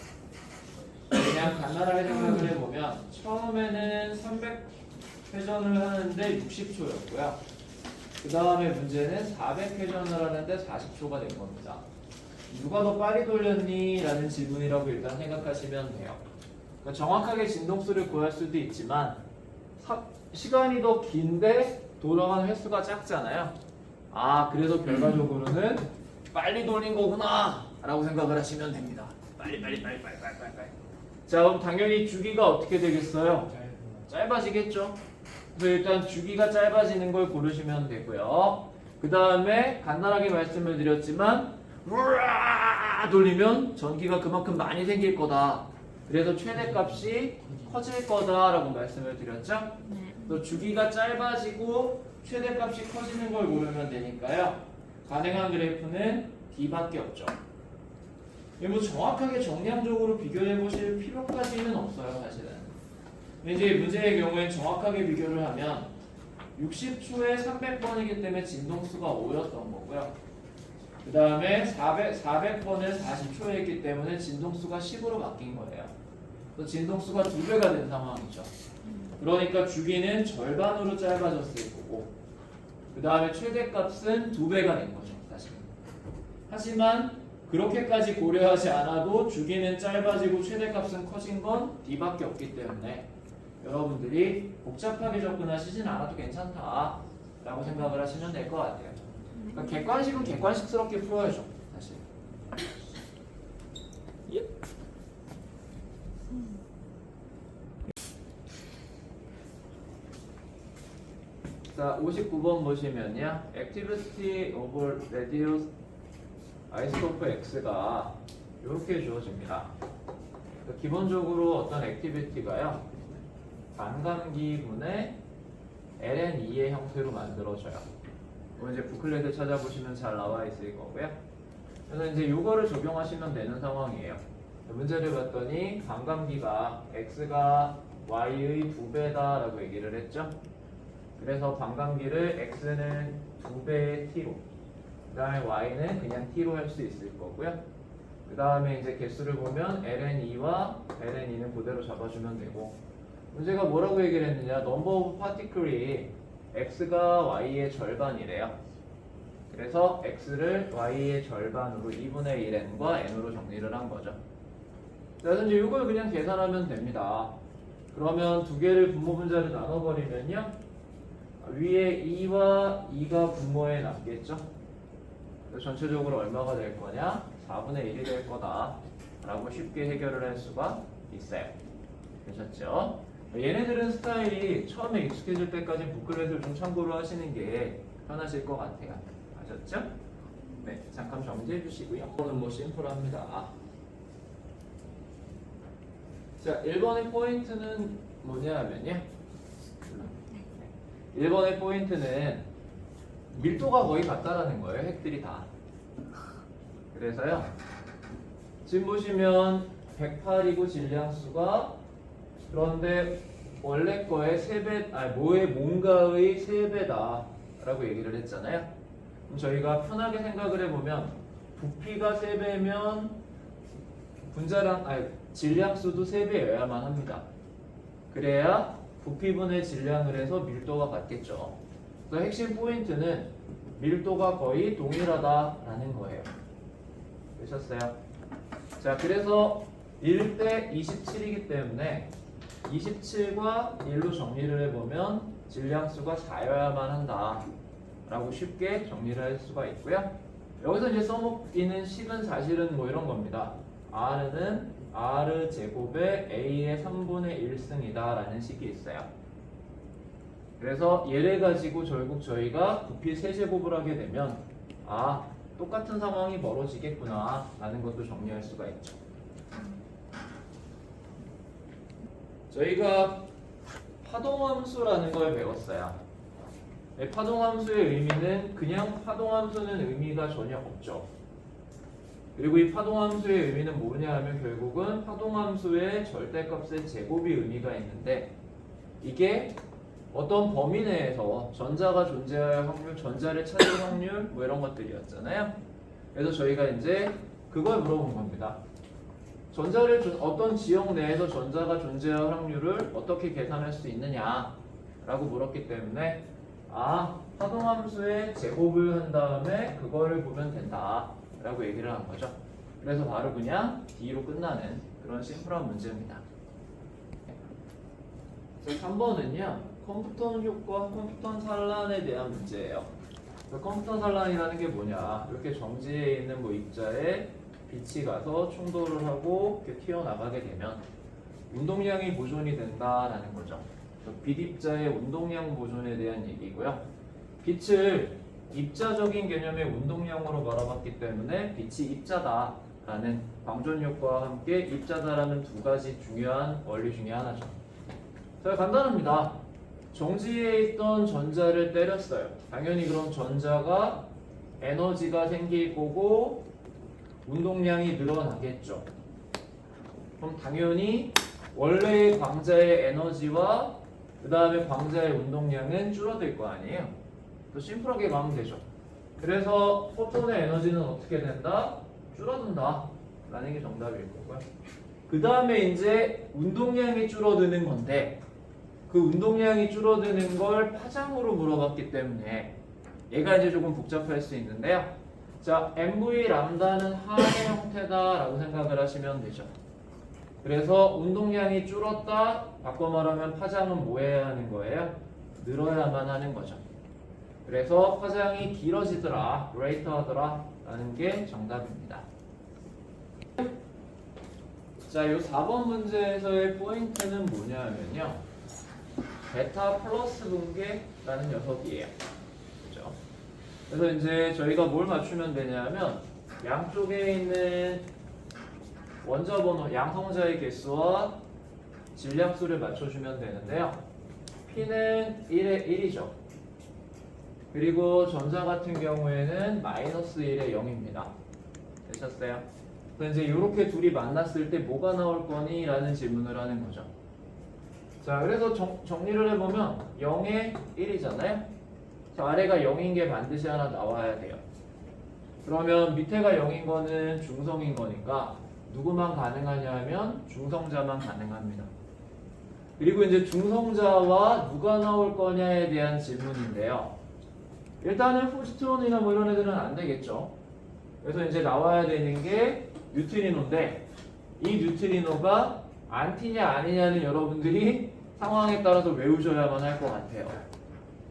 그냥 간단하게 생각을 해보면 처음에는 300회전을 하는데 60초였고요. 그 다음에 문제는 400회전을 하는데 40초가 된 겁니다. 누가 더 빨리 돌렸니? 라는 질문이라고 일단 생각하시면 돼요. 그러니까 정확하게 진동수를 구할 수도 있지만 시간이 더 긴데 돌아가는 횟수가 작잖아요. 그래서 결과적으로는 빨리 돌린 거구나 라고 생각을 하시면 됩니다. 빨리. 자, 그럼 당연히 주기가 어떻게 되겠어요? 짧아지겠죠? 그래서 일단 주기가 짧아지는 걸 고르시면 되고요. 그 다음에 간단하게 말씀을 드렸지만 막 돌리면 전기가 그만큼 많이 생길 거다. 그래서 최대값이 커질 거다라고 말씀을 드렸죠. 네. 또 주기가 짧아지고 최대값이 커지는 걸 고르면 되니까요. 가능한 그래프는 D밖에 없죠. 이거 뭐 정확하게 정량적으로 비교해 보실 필요까지는 없어요, 사실은. 근데 이제 문제의 경우에 정확하게 비교를 하면 60초에 300번이기 때문에 진동수가 5였던 거고요. 그 다음에 400번을 40초에 했기 때문에 진동수가 10으로 바뀐 거예요. 그래서 진동수가 2배가 된 상황이죠. 그러니까 주기는 절반으로 짧아졌을 거고, 그 다음에 최대값은 2배가 된 거죠, 사실. 하지만 그렇게까지 고려하지 않아도 주기는 짧아지고 최대값은 커진 건 D밖에 없기 때문에 여러분들이 복잡하게 접근하시진 않아도 괜찮다라고 생각을 하시면 될 것 같아요. 그러니까 객관식은 객관식스럽게 풀어야죠, 사실. 예. 자, 59번 보시면요. Activity over radius 아이스코프 X가 이렇게 주어집니다. 기본적으로 어떤 액티비티가요, 반감기분의 ln2의 형태로 만들어져요. 이거 이제 부클렛을 찾아보시면 잘 나와 있을 거고요. 그래서 이제 이거를 적용하시면 되는 상황이에요. 문제를 봤더니 반감기가 x가 y의 2배다라고 얘기를 했죠. 그래서 반감기를 x는 2배의 t로, 그 다음에 y는 그냥 t로 할 수 있을 거고요. 그 다음에 이제 개수를 보면 ln2와 ln2는 그대로 잡아주면 되고, 문제가 뭐라고 얘기를 했느냐, number of particle이 x가 y의 절반이래요. 그래서 x를 y의 절반으로 2분의 1n과 n으로 정리를 한 거죠. 그래서 이제 이걸 그냥 계산하면 됩니다. 그러면 두 개를 분모 분자를 나눠버리면요, 위에 2와 2가 분모에 남겠죠. 그래서 전체적으로 얼마가 될 거냐? 4분의 1이 될 거다 라고 쉽게 해결을 할 수가 있어요. 되셨죠? 얘네들은 스타일이 처음에 익숙해질 때까지 부클렛을 좀 참고로 하시는 게 편하실 것 같아요. 아셨죠? 네, 잠깐 정지해 주시고요. 이거는 뭐 심플합니다. 자, 1번의 포인트는 뭐냐 하면요, 1번의 포인트는 밀도가 거의 같다라는 거예요. 핵들이 다. 그래서요, 지금 보시면 108이고 질량수가, 그런데 원래 거의 3배, 뭔가의 3배다 라고 얘기를 했잖아요. 그럼 저희가 편하게 생각을 해보면 부피가 3배면 질량수도 3배여야만 합니다. 그래야 부피분의 질량을 해서 밀도가 같겠죠. 그래서 핵심 포인트는 밀도가 거의 동일하다라는 거예요. 되셨어요? 자, 그래서 1대 27이기 때문에 27과 1로 정리를 해보면 질량수가 4여야만 한다 라고 쉽게 정리를 할 수가 있고요. 여기서 이제 써먹이는 식은 사실은 뭐 이런 겁니다. R는 R 제곱에 A의 3분의 1승이다 라는 식이 있어요. 그래서 얘를 가지고 결국 저희가 부피 세제곱을 하게 되면 똑같은 상황이 벌어지겠구나 라는 것도 정리할 수가 있죠. 저희가 파동함수라는 걸 배웠어요. 파동함수의 의미는 그냥 파동함수는 의미가 전혀 없죠. 그리고 이 파동함수의 의미는 뭐냐 하면 결국은 파동함수의 절대값의 제곱이 의미가 있는데, 이게 어떤 범위 내에서 전자가 존재할 확률, 전자를 찾을 확률 뭐 이런 것들이었잖아요. 그래서 저희가 이제 그걸 물어본 겁니다. 어떤 지역 내에서 전자가 존재할 확률을 어떻게 계산할 수 있느냐 라고 물었기 때문에 파동함수의 제곱을 한 다음에 그거를 보면 된다 라고 얘기를 한 거죠. 그래서 바로 그냥 D로 끝나는 그런 심플한 문제입니다. 자, 3번은요 컴퓨턴 효과, 컴퓨턴 산란에 대한 문제예요. 컴퓨턴 산란이라는 게 뭐냐, 이렇게 정지해 있는 뭐 입자에 빛이 가서 충돌을 하고 이렇게 튀어나가게 되면 운동량이 보존이 된다라는 거죠. 빛 입자의 운동량 보존에 대한 얘기고요. 빛을 입자적인 개념의 운동량으로 바라봤기 때문에 빛이 입자다 라는 방전 효과와 함께 입자다라는 두 가지 중요한 원리 중에 하나죠. 자, 간단합니다. 정지에 있던 전자를 때렸어요. 당연히 그럼 전자가 에너지가 생길 거고 운동량이 늘어나겠죠. 그럼 당연히 원래의 광자의 에너지와 그 다음에 광자의 운동량은 줄어들 거 아니에요. 또 심플하게 가면 되죠. 그래서 포톤의 에너지는 어떻게 된다? 줄어든다 라는 게 정답일 거고요. 그 다음에 이제 운동량이 줄어드는 건데 그 운동량이 줄어드는 걸 파장으로 물어봤기 때문에 얘가 이제 조금 복잡할 수 있는데요. 자, MV 람다는 하의 형태다라고 생각을 하시면 되죠. 그래서 운동량이 줄었다, 바꿔 말하면 파장은 뭐 해야 하는 거예요? 늘어야만 하는 거죠. 그래서 파장이 길어지더라, greater하더라 라는 게 정답입니다. 자, 이 4번 문제에서의 포인트는 뭐냐면요. 베타 플러스 분계라는 녀석이에요. 그죠? 그래서 이제 저희가 뭘 맞추면 되냐면 양쪽에 있는 원자 번호, 양성자의 개수와 질량수를 맞춰주면 되는데요. P는 1에 1이죠. 그리고 전자 같은 경우에는 마이너스 1에 0입니다. 되셨어요? 그래서 이제 이렇게 둘이 만났을 때 뭐가 나올 거니? 라는 질문을 하는 거죠. 자, 그래서 정리를 해보면 0에 1이잖아요. 자, 아래가 0인 게 반드시 하나 나와야 돼요. 그러면 밑에가 0인 거는 중성인 거니까 누구만 가능하냐 하면 중성자만 가능합니다. 그리고 이제 중성자와 누가 나올 거냐에 대한 질문인데요. 일단은 포지트론이나 뭐 이런 애들은 안 되겠죠. 그래서 이제 나와야 되는 게 뉴트리노인데 이 뉴트리노가 안티냐 아니냐는 여러분들이 상황에 따라서 외우셔야만 할 것 같아요.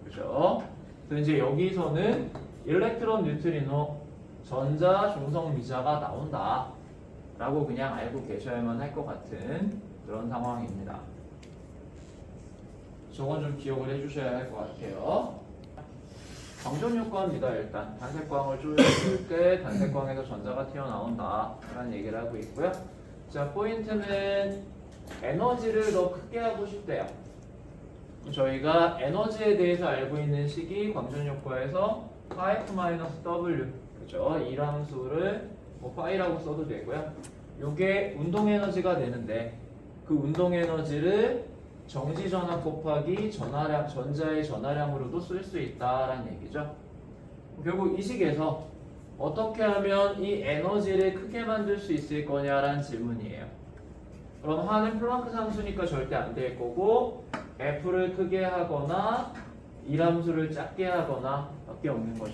그죠? 그래서 이제 여기서는 일렉트론 뉴트리노 전자 중성 미자가 나온다 라고 그냥 알고 계셔야만 할 것 같은 그런 상황입니다. 저건 좀 기억을 해주셔야 할 것 같아요. 방전 효과입니다. 일단 단색광을 쪼여줄 때 단색광에서 전자가 튀어나온다 라는 얘기를 하고 있고요. 자, 포인트는 에너지를 더 크게 하고 싶대요. 저희가 에너지에 대해서 알고 있는 식이 광전 효과에서 π-w, 그죠? 이 함수를 뭐 파이라고 써도 되고요. 요게 운동 에너지가 되는데 그 운동 에너지를 정지 전하 곱하기 전하량, 전자의 전하량으로도 쓸 수 있다라는 얘기죠. 결국 이 식에서 어떻게 하면 이 에너지를 크게 만들 수 있을 거냐라는 질문이에요. 그럼 하는 플랑크 상수니까 절대 안 될 거고 F를 크게 하거나 이함수를 작게 하거나 밖에 없는 거죠.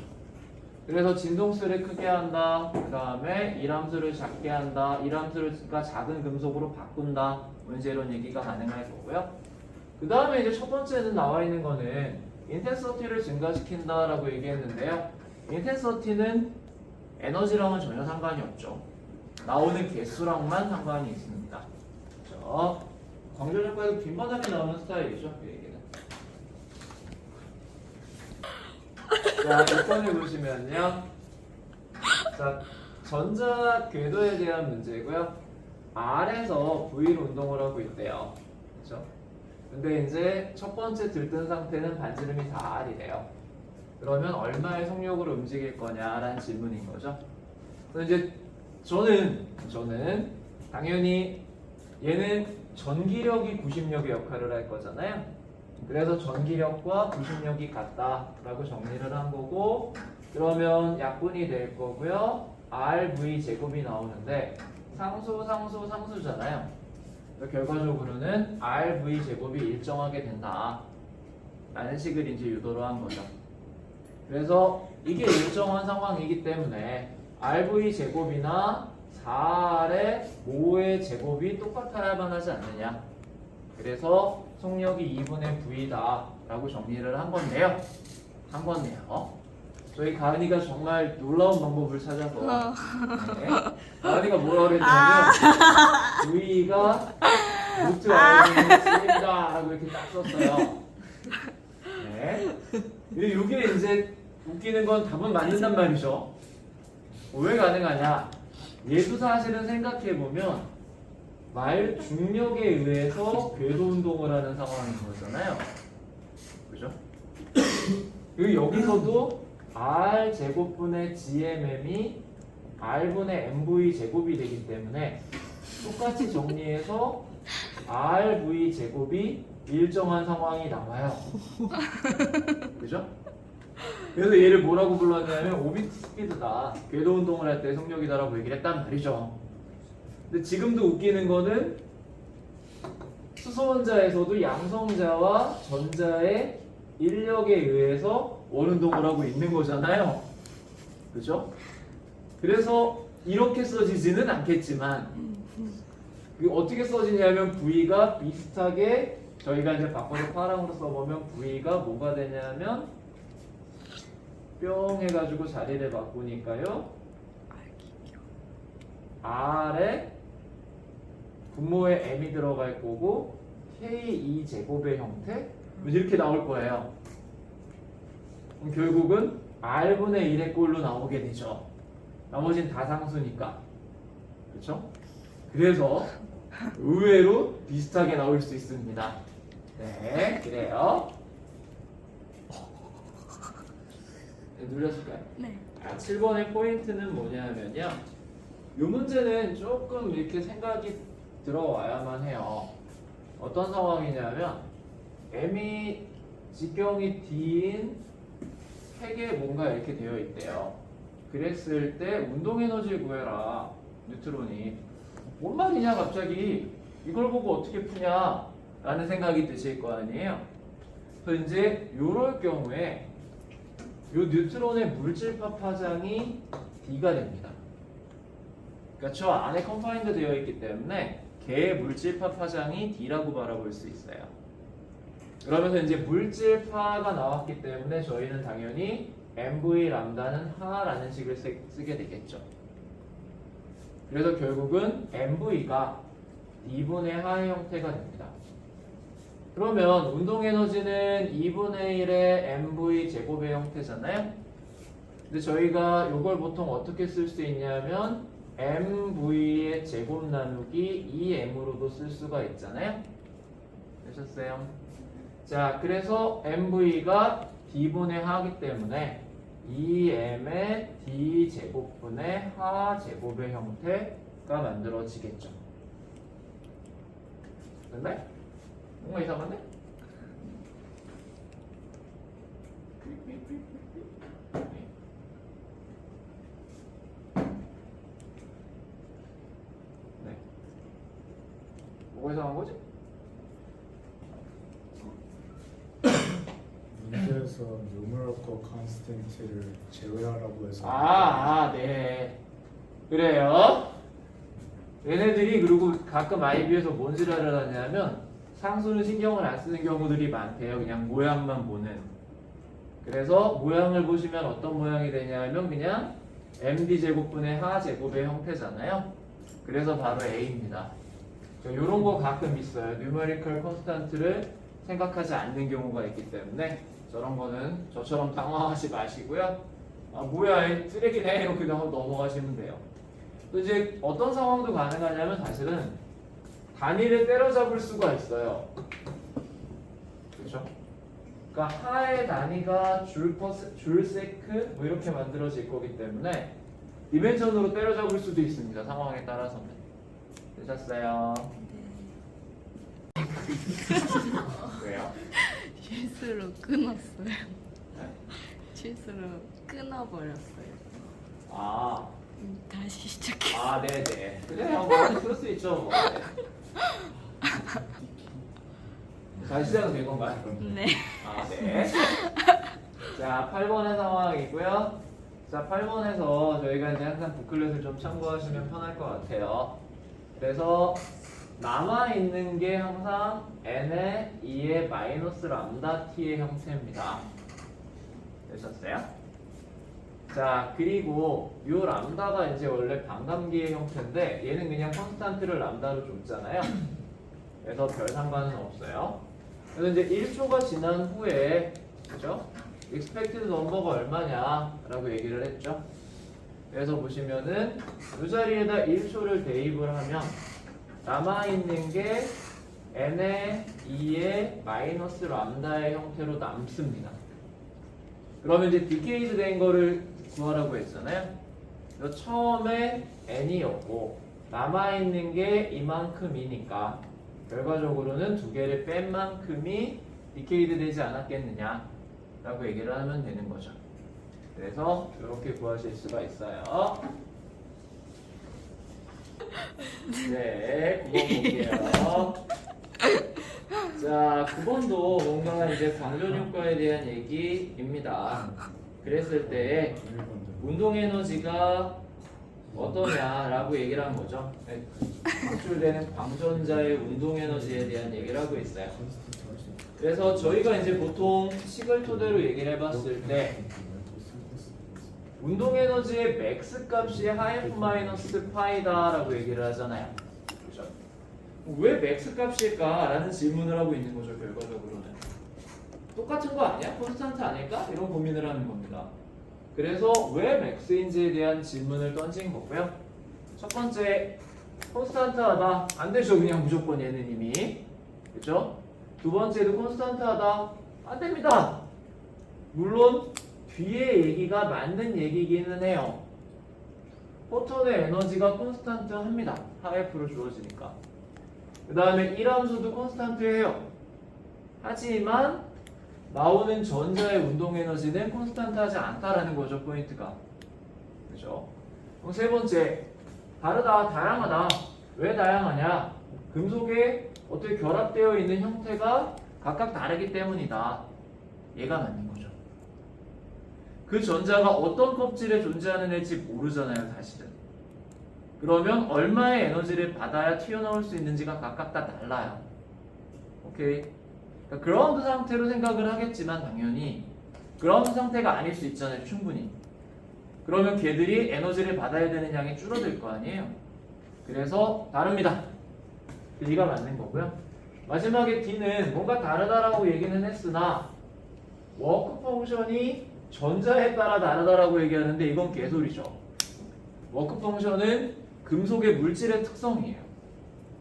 그래서 진동수를 크게 한다. 그 다음에 이함수를 작게 한다. 이함수가 작은 금속으로 바꾼다. 이제 이런 얘기가 가능할 거고요. 그 다음에 이제 첫 번째는 나와 있는 거는 인텐서티를 증가시킨다라고 얘기했는데요. 인텐서티는 에너지랑은 전혀 상관이 없죠. 나오는 개수랑만 상관이 있습니다. 그렇죠? 광전 효과에도 빈번하게 나오는 스타일이죠. 그 얘기는. 자, 6번을 보시면요. 자, 전자 궤도에 대한 문제고요. R에서 V로 운동을 하고 있대요. 그렇죠? 근데 이제 첫 번째 들뜬 상태는 반지름이 다 R이래요. 그러면 얼마의 속력으로 움직일 거냐라는 질문인 거죠. 그래서 이제 저는 당연히 얘는 전기력이 구심력의 역할을 할 거잖아요. 그래서 전기력과 구심력이 같다라고 정리를 한 거고, 그러면 약분이 될 거고요. RV 제곱이 나오는데 상수잖아요. 결과적으로는 RV 제곱이 일정하게 된다 라는 식을 이제 유도로 한 거죠. 그래서 이게 일정한 상황이기 때문에 RV 제곱이나 4R의 5의 제곱이 똑같아야만 하지 않느냐. 그래서 속력이 2분의 V다 라고 정리를 한 건데요. 저희 가은이가 정말 놀라운 방법을 찾아서 네. 가은이가 뭐라고 그랬냐면 V가 루트 R분의 C입니다 라고 이렇게 딱 썼어요. 네. 이게 이제 웃기는 건 답은 맞는단 말이죠. 왜 가능하냐? 얘도 사실은 생각해보면 말 중력에 의해서 궤도 운동을 하는 상황인 거잖아요. 그죠? 그리고 여기서도 R 제곱분의 GMM이 R분의 MV 제곱이 되기 때문에 똑같이 정리해서 RV 제곱이 일정한 상황이 나와요. 그죠? 그래서 얘를 뭐라고 불렀냐면 오비트 스피드다. 궤도 운동을 할 때 속력이다라고 얘기를 했단 말이죠. 근데 지금도 웃기는 거는 수소원자에서도 양성자와 전자의 인력에 의해서 원운동을 하고 있는 거잖아요. 그죠? 그래서 이렇게 써지지는 않겠지만 어떻게 써지냐면 V가 비슷하게 저희가 이제 바꿔서 파랑으로 써보면 V가 뭐가 되냐면 뿅 해가지고 자리를 바꾸니까요. R에 분모에 M이 들어갈 거고 K2 제곱의 형태 이렇게 나올 거예요. 그럼 결국은 R분의 1의 꼴로 나오게 되죠. 나머지는 다 상수니까. 그렇죠? 그래서 의외로 비슷하게 나올 수 있습니다. 네, 그래요. 네, 눌렸을까요? 네. 7번의 포인트는 뭐냐면요. 이 문제는 조금 이렇게 생각이 들어와야만 해요. 어떤 상황이냐면 M이 직경이 D인 팩에 뭔가 이렇게 되어 있대요. 그랬을 때 운동 에너지 구해라. 뉴트론이 뭔 말이냐 갑자기 이걸 보고 어떻게 푸냐 라는 생각이 드실 거 아니에요. 그래서 이제 요럴 경우에 요 뉴트론의 물질파 파장이 D가 됩니다. 그러니까 저 안에 컨파인드 되어 있기 때문에 걔의 물질파 파장이 D라고 바라볼 수 있어요. 그러면서 이제 물질파가 나왔기 때문에 저희는 당연히 MV 람다는 하라는 식을 쓰게 되겠죠. 그래서 결국은 MV가 D분의 하의 형태가 됩니다. 그러면 운동 에너지는 2분의 1의 MV 제곱의 형태잖아요. 근데 저희가 이걸 보통 어떻게 쓸 수 있냐면 MV의 제곱 나누기 2M으로도 쓸 수가 있잖아요. 되셨어요? 자, 그래서 MV가 D분의 하기 때문에 2M의 D 제곱분의 하 제곱의 형태가 만들어지겠죠. 됐나요? 뭔가 이상한데? 네. 뭐가 이상한 거지? 문제에서 numerical constant를 제외하라고 해서 네. 그래요. 얘네들이 그리고 가끔 IB에서 뭔 지랄을 하냐면 상수는 신경을 안 쓰는 경우들이 많대요. 그냥 모양만 보는. 그래서 모양을 보시면 어떤 모양이 되냐면 그냥 MD 제곱분의 하 제곱의 형태잖아요. 그래서 바로 A입니다. 이런 거 가끔 있어요. numerical constant를 생각하지 않는 경우가 있기 때문에 저런 거는 저처럼 당황하지 마시고요. 아 뭐야 이 쓰레기네 이렇게 넘어가시면 돼요. 또 이제 어떤 상황도 가능하냐면 사실은 단위를 때려잡을 수가 있어요. 그렇죠? 그러니까 하의 단위가 줄 세크 뭐 이렇게 만들어질 거기 때문에 디멘션으로 때려잡을 수도 있습니다. 상황에 따라서는. 되셨어요? 왜요? 실수로 끊었어요. 실수로 끊어버렸어요. 아, 다시 시작해. 네네. 그래요. 뭐 그럴 수 있죠. 뭐. 네. 자, 시작은 된 건가요? 네. 네. 자, 8번의 상황이고요. 자, 8번에서 저희가 이제 항상 북클렛을 좀 참고하시면 편할 것 같아요. 그래서 남아있는 게 항상 n의 2의 마이너스 람다 t의 형태입니다. 되셨어요? 자, 그리고 이 람다가 이제 원래 반감기의 형태인데 얘는 그냥 컨스탄트를 람다로 줬잖아요. 그래서 별 상관은 없어요. 그래서 이제 1초가 지난 후에 그죠? expected number가 얼마냐 라고 얘기를 했죠. 그래서 보시면은 이 자리에다 1초를 대입을 하면 남아있는 게 n의 2의 마이너스 람다의 형태로 남습니다. 그러면 이제 디케이드 된 거를 구하라고 했잖아요. 그래서 처음에 n이었고 남아있는 게 이만큼이니까 결과적으로는 두 개를 뺀 만큼이 디케이드 되지 않았겠느냐 라고 얘기를 하면 되는 거죠. 그래서 이렇게 구하실 수가 있어요. 네, 9번 볼게요. 자, 9번도 뭔가 이제 광전 효과에 대한 얘기입니다. 그랬을 때 운동 에너지가 어떠냐라고 얘기를 한 거죠. 네, 방출되는 광전자의 운동 에너지에 대한 얘기를 하고 있어요. 그래서 저희가 이제 보통 식을 토대로 얘기를 해봤을 때 운동 에너지의 맥스 값이 하이프 마이너스 파이다라고 얘기를 하잖아요. 그죠? 왜 맥스 값일까? 라는 질문을 하고 있는 거죠, 결과적으로는. 똑같은 거 아니야? 콘스탄트 아닐까? 이런 고민을 하는 겁니다. 그래서 왜 맥스인지에 대한 질문을 던진 거고요. 첫 번째, 콘스탄트하다. 안 되죠, 그냥 무조건 얘는 이미. 그죠? 두 번째도 콘스탄트하다. 안 됩니다. 물론 뒤에 얘기가 맞는 얘기기는 해요. 포톤의 에너지가 콘스탄트 합니다. 하이프로 주어지니까. 그 다음에 1함수도 콘스탄트예요. 하지만 나오는 전자의 운동 에너지는 콘스탄트하지 않다라는 거죠, 포인트가. 그죠? 그럼 세 번째, 다르다, 다양하다. 왜 다양하냐? 금속에 어떻게 결합되어 있는 형태가 각각 다르기 때문이다. 얘가 맞는 거죠. 그 전자가 어떤 껍질에 존재하는 애지 모르잖아요, 사실은. 그러면 얼마의 에너지를 받아야 튀어나올 수 있는지가 각각 다 달라요. 오케이? 그러니까 그라운드 상태로 생각을 하겠지만 당연히 그라운드 상태가 아닐 수 있잖아요, 충분히. 그러면 걔들이 에너지를 받아야 되는 양이 줄어들 거 아니에요. 그래서 다릅니다. D가 맞는 거고요. 마지막에 D는 뭔가 다르다라고 얘기는 했으나 워크 펑션이 전자에 따라 다르다라고 얘기하는데 이건 개소리죠. 워크 펑션은 금속의 물질의 특성이에요.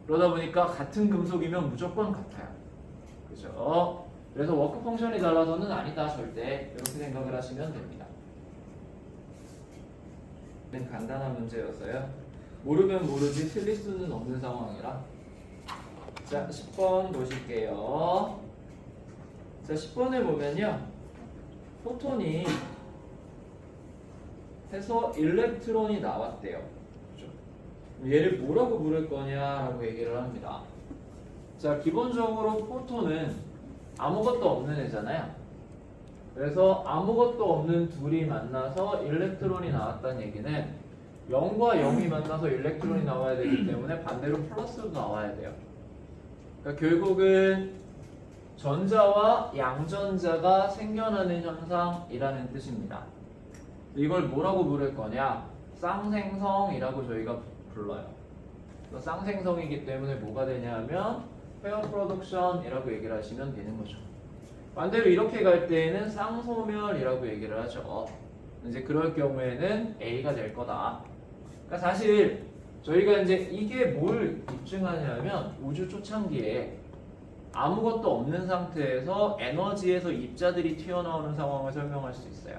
그러다 보니까 같은 금속이면 무조건 같아요. 그죠? 그래서 워크 펑션이 달라서는 아니다, 절대. 이렇게 생각을 하시면 됩니다. 간단한 문제였어요. 모르면 모르지 틀릴 수는 없는 상황이라. 자, 10번 보실게요. 자, 10번에 보면요. 포톤이 해서 일렉트론이 나왔대요. 그죠? 얘를 뭐라고 부를 거냐라고 얘기를 합니다. 자, 기본적으로 포톤은 아무것도 없는 애잖아요. 그래서 아무것도 없는 둘이 만나서 일렉트론이 나왔다는 얘기는 0과 0이 만나서 일렉트론이 나와야 되기 때문에 반대로 플러스도 나와야 돼요. 그러니까 결국은 전자와 양전자가 생겨나는 현상이라는 뜻입니다. 이걸 뭐라고 부를 거냐? 쌍생성이라고 저희가 불러요. 쌍생성이기 때문에 뭐가 되냐 하면 페어 프로덕션이라고 얘기를 하시면 되는 거죠. 반대로 이렇게 갈 때에는 쌍소멸이라고 얘기를 하죠. 이제 그럴 경우에는 A가 될 거다. 그러니까 사실 저희가 이제 이게 뭘 입증하냐면 우주 초창기에 아무것도 없는 상태에서 에너지에서 입자들이 튀어나오는 상황을 설명할 수 있어요.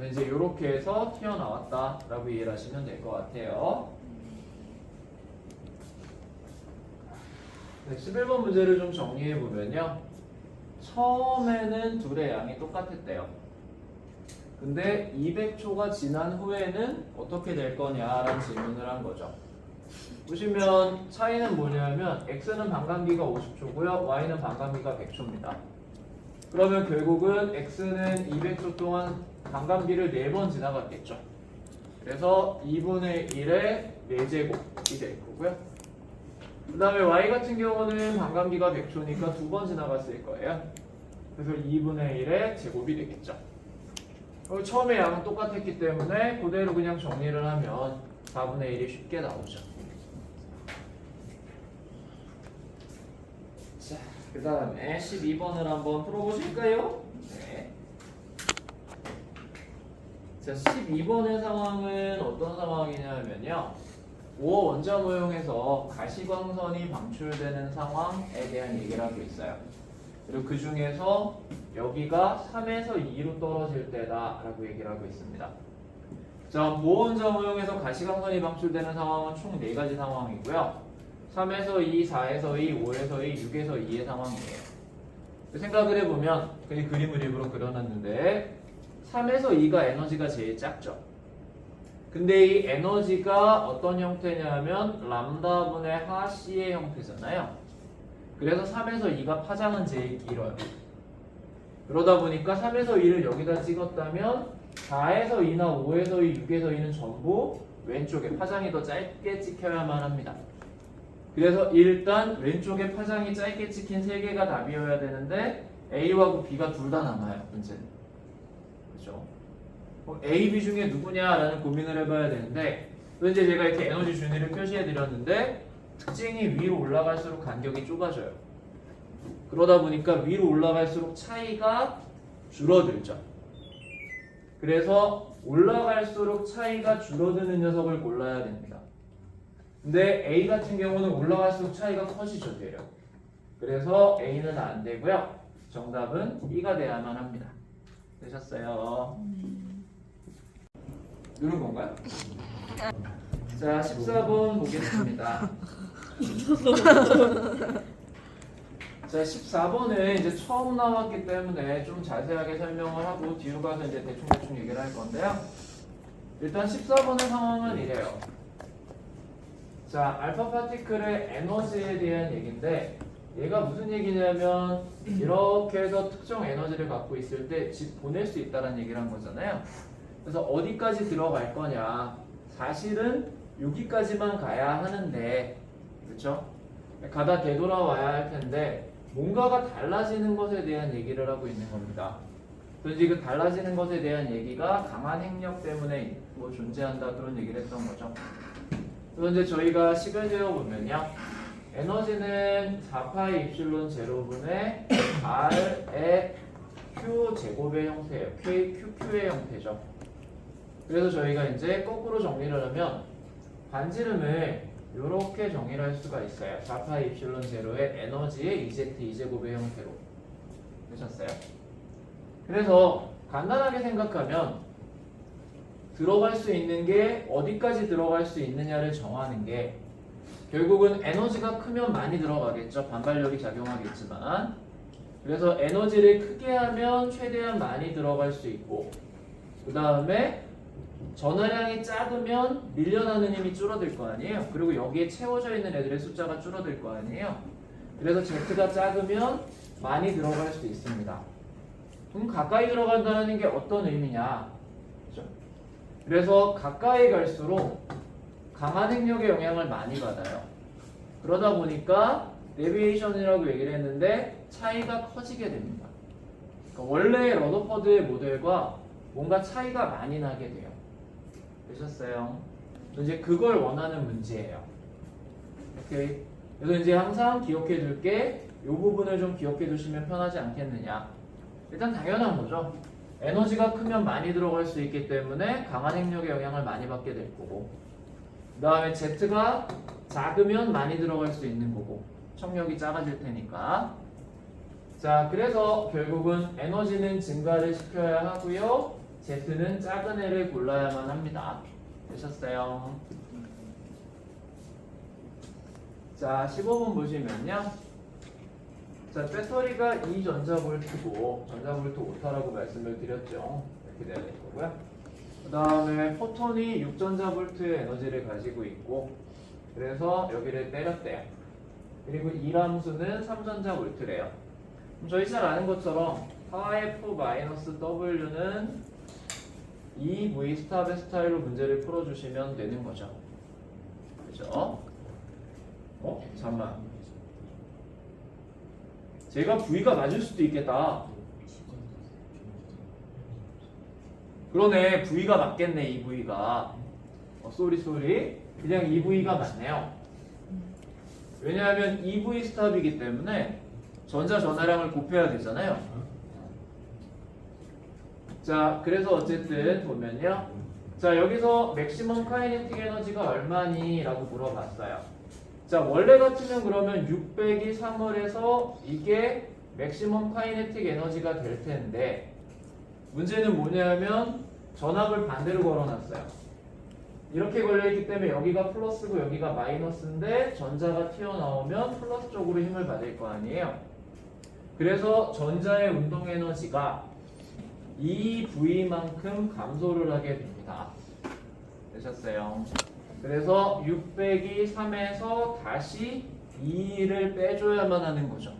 이제 이렇게 해서 튀어나왔다라고 이해를 하시면 될 것 같아요. 네, 11번 문제를 좀 정리해 보면요. 처음에는 둘의 양이 똑같았대요. 근데 200초가 지난 후에는 어떻게 될 거냐라는 질문을 한 거죠. 보시면 차이는 뭐냐면 x는 반감기가 50초고요. y는 반감기가 100초입니다. 그러면 결국은 x는 200초 동안 반감기를 4번 지나갔겠죠. 그래서 2분의 1의 4제곱이 될 거고요. 그 다음에 y 같은 경우는 반감기가 100초니까 2번 지나갔을 거예요. 그래서 2분의 1의 제곱이 되겠죠. 처음에 양은 똑같았기 때문에 그대로 그냥 정리를 하면 4분의 1이 쉽게 나오죠. 자, 그 다음에 12번을 한번 풀어보실까요? 네. 자, 12번의 상황은 어떤 상황이냐면요. 5호 원자 모형에서 가시광선이 방출되는 상황에 대한 얘기를 하고 있어요. 그리고 그 중에서 여기가 3에서 2로 떨어질 때다라고 얘기를 하고 있습니다. 자, 보원자 모형에서 가시광선이 방출되는 상황은 총 4가지 상황이고요. 3에서 2, 4에서 2, 5에서 2, 6에서 2의 상황이에요. 생각을 해보면 그냥 그림을 일부러 그려놨는데 3에서 2가 에너지가 제일 작죠. 근데 이 에너지가 어떤 형태냐면 람다분의 하씨의 형태잖아요. 그래서 3에서 2가 파장은 제일 길어요. 그러다 보니까 3에서 2를 여기다 찍었다면 4에서 2나 5에서 2, 6에서 2는 전부 왼쪽에 파장이 더 짧게 찍혀야만 합니다. 그래서 일단 왼쪽에 파장이 짧게 찍힌 3개가 답이어야 되는데 A하고 B가 둘 다 남아요. 문제는. 그렇죠? A, B 중에 누구냐라는 고민을 해봐야 되는데 현재 제가 이렇게 에너지 준위를 표시해 드렸는데 특징이 위로 올라갈수록 간격이 좁아져요. 그러다 보니까 위로 올라갈수록 차이가 줄어들죠. 그래서 올라갈수록 차이가 줄어드는 녀석을 골라야 됩니다. 근데 A 같은 경우는 올라갈수록 차이가 커지죠, 되려. 그래서 A는 안 되고요. 정답은 B가 돼야만 합니다. 되셨어요? 누른 건가요? 자, 14번 보겠습니다. 자, 14번은 이제 처음 나왔기 때문에 좀 자세하게 설명을 하고 뒤로 가서 이제 대충 얘기를 할 건데요. 일단 14번의 상황은 이래요. 자, 알파 파티클의 에너지에 대한 얘기인데 얘가 무슨 얘기냐면 이렇게 해서 특정 에너지를 갖고 있을 때 집 보낼 수 있다는 얘기를 한 거잖아요. 그래서 어디까지 들어갈 거냐. 사실은 여기까지만 가야 하는데, 그렇죠? 가다 되돌아와야 할 텐데 뭔가가 달라지는 것에 대한 얘기를 하고 있는 겁니다. 그래서 지금 달라지는 것에 대한 얘기가 강한 핵력 때문에 뭐 존재한다 그런 얘기를 했던 거죠. 그래서 이제 저희가 식을 재어보면요. 에너지는 4파이 입실론 제로분의 R의 Q 제곱의 형태예요. QQ의 형태죠. 그래서 저희가 이제 거꾸로 정리를 하면 반지름을 이렇게 정의를 할 수가 있어요. 4파이 입실론 제로의 에너지의 EZ, E제곱의 형태로. 되셨어요? 그래서 간단하게 생각하면 들어갈 수 있는 게 어디까지 들어갈 수 있느냐를 정하는 게 결국은 에너지가 크면 많이 들어가겠죠. 반발력이 작용하겠지만. 그래서 에너지를 크게 하면 최대한 많이 들어갈 수 있고 그 다음에 전하량이 작으면 밀려나는 힘이 줄어들 거 아니에요. 그리고 여기에 채워져 있는 애들의 숫자가 줄어들 거 아니에요. 그래서 Z가 작으면 많이 들어갈 수 있습니다. 그럼 가까이 들어간다는 게 어떤 의미냐? 그렇죠? 그래서 가까이 갈수록 강한 핵력의 영향을 많이 받아요. 그러다 보니까 데비에이션이라고 얘기를 했는데 차이가 커지게 됩니다. 그러니까 원래 러더퍼드의 모델과 뭔가 차이가 많이 나게 돼요. 되셨어요? 이제 그걸 원하는 문제예요. 오케이. 그래서 이제 항상 기억해 둘게 이 부분을 좀 기억해 두시면 편하지 않겠느냐. 일단 당연한 거죠. 에너지가 크면 많이 들어갈 수 있기 때문에 강한 핵력의 영향을 많이 받게 될 거고 그 다음에 Z가 작으면 많이 들어갈 수 있는 거고 청력이 작아질 테니까 자 그래서 결국은 에너지는 증가를 시켜야 하고요 Z는 작은 애를 골라야만 합니다. 되셨어요? 자 15번 보시면요 자 배터리가 2전자볼트고 전자볼트 5타라고 말씀을 드렸죠. 이렇게 돼야 될 거고요. 그 다음에 포톤이 6전자볼트의 에너지를 가지고 있고 그래서 여기를 때렸대요. 그리고 이람수는 3전자볼트래요. 저희 잘 아는 것처럼 F-W는 2V 스탑의 스타일로 문제를 풀어주시면 되는 거죠. 그죠? 잠깐만. 제가 V가 맞을 수도 있겠다. 그러네. V가 맞겠네. 이 V가. 쏘리. 그냥 이 V가 맞네요. 왜냐하면 2V 스탑이기 때문에 전자 전하량을 곱해야 되잖아요. 자, 그래서 어쨌든 보면요. 자, 여기서 맥시멈 카이네틱 에너지가 얼마니? 라고 물어봤어요. 자, 원래 같으면 그러면 600이 3을 해서 이게 맥시멈 카이네틱 에너지가 될 텐데 문제는 뭐냐면 전압을 반대로 걸어놨어요. 이렇게 걸려있기 때문에 여기가 플러스고 여기가 마이너스인데 전자가 튀어나오면 플러스 쪽으로 힘을 받을 거 아니에요. 그래서 전자의 운동 에너지가 2V만큼 감소를 하게 됩니다. 되셨어요? 그래서 600이 3에서 다시 2를 빼줘야만 하는 거죠.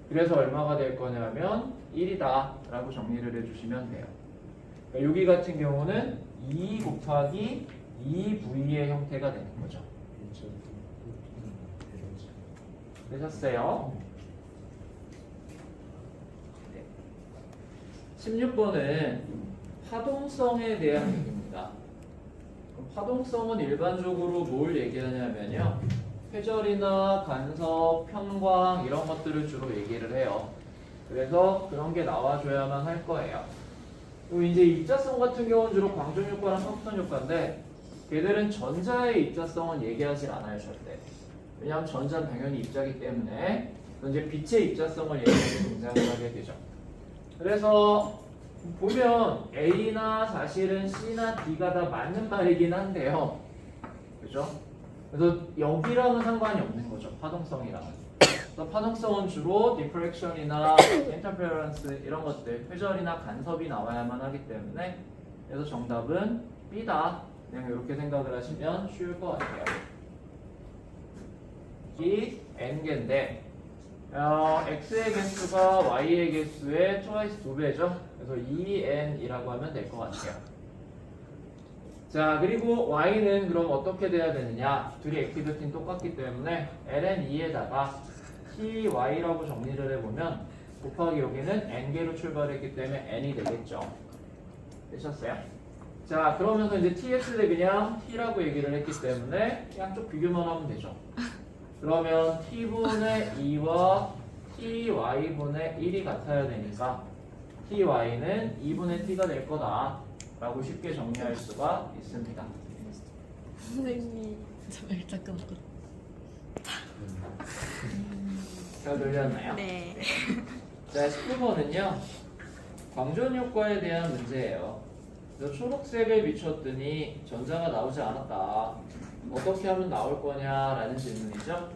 그래서 얼마가 될 거냐면 1이다 라고 정리를 해주시면 돼요. 그러니까 여기 같은 경우는 2 곱하기 2V의 형태가 되는 거죠. 되셨어요? 16번은 파동성에 대한 얘기입니다. 파동성은 일반적으로 뭘 얘기하냐면요. 회절이나 간섭, 편광 이런 것들을 주로 얘기를 해요. 그래서 그런 게 나와줘야만 할 거예요. 그리고 이제 입자성 같은 경우는 주로 광전 효과랑 컴퓨터 효과인데 걔들은 전자의 입자성은 얘기하지 않아요, 절대. 왜냐하면 전자는 당연히 입자기 때문에 이제 빛의 입자성을 얘기해서 등장을 하게 되죠. 그래서 보면 A나 사실은 C나 D가 다 맞는 말이긴 한데요. 그죠? 그래서 여기랑은 상관이 없는 거죠. 파동성이랑은. 그래서 파동성은 주로 디프렉션이나 인터페어런스 이런 것들, 회절이나 간섭이 나와야만 하기 때문에 그래서 정답은 B다. 그냥 이렇게 생각을 하시면 쉬울 것 같아요. 이 N개인데 x의 개수가 y의 개수의 twice 2배죠. 그래서 2n이라고 하면 될 것 같아요. 자, 그리고 y는 그럼 어떻게 돼야 되느냐? 둘이 액티비티는 똑같기 때문에 ln2에다가 ty라고 정리를 해보면 곱하기 여기는 n개로 출발했기 때문에 n이 되겠죠. 되셨어요? 자, 그러면서 이제 ts를 그냥 t라고 얘기를 했기 때문에 양쪽 비교만 하면 되죠. 그러면 t분의 2와 ty분의 1이 같아야 되니까 ty는 2분의 t가 될 거다 라고 쉽게 정리할 수가 있습니다. 선생님 저 일단 끊고. 잘 들렸나요? 네. 자, 19번은요 광전 효과에 대한 문제예요. 그래서 초록색을 비췄더니 전자가 나오지 않았다. 어떻게 하면 나올 거냐라는 질문이죠.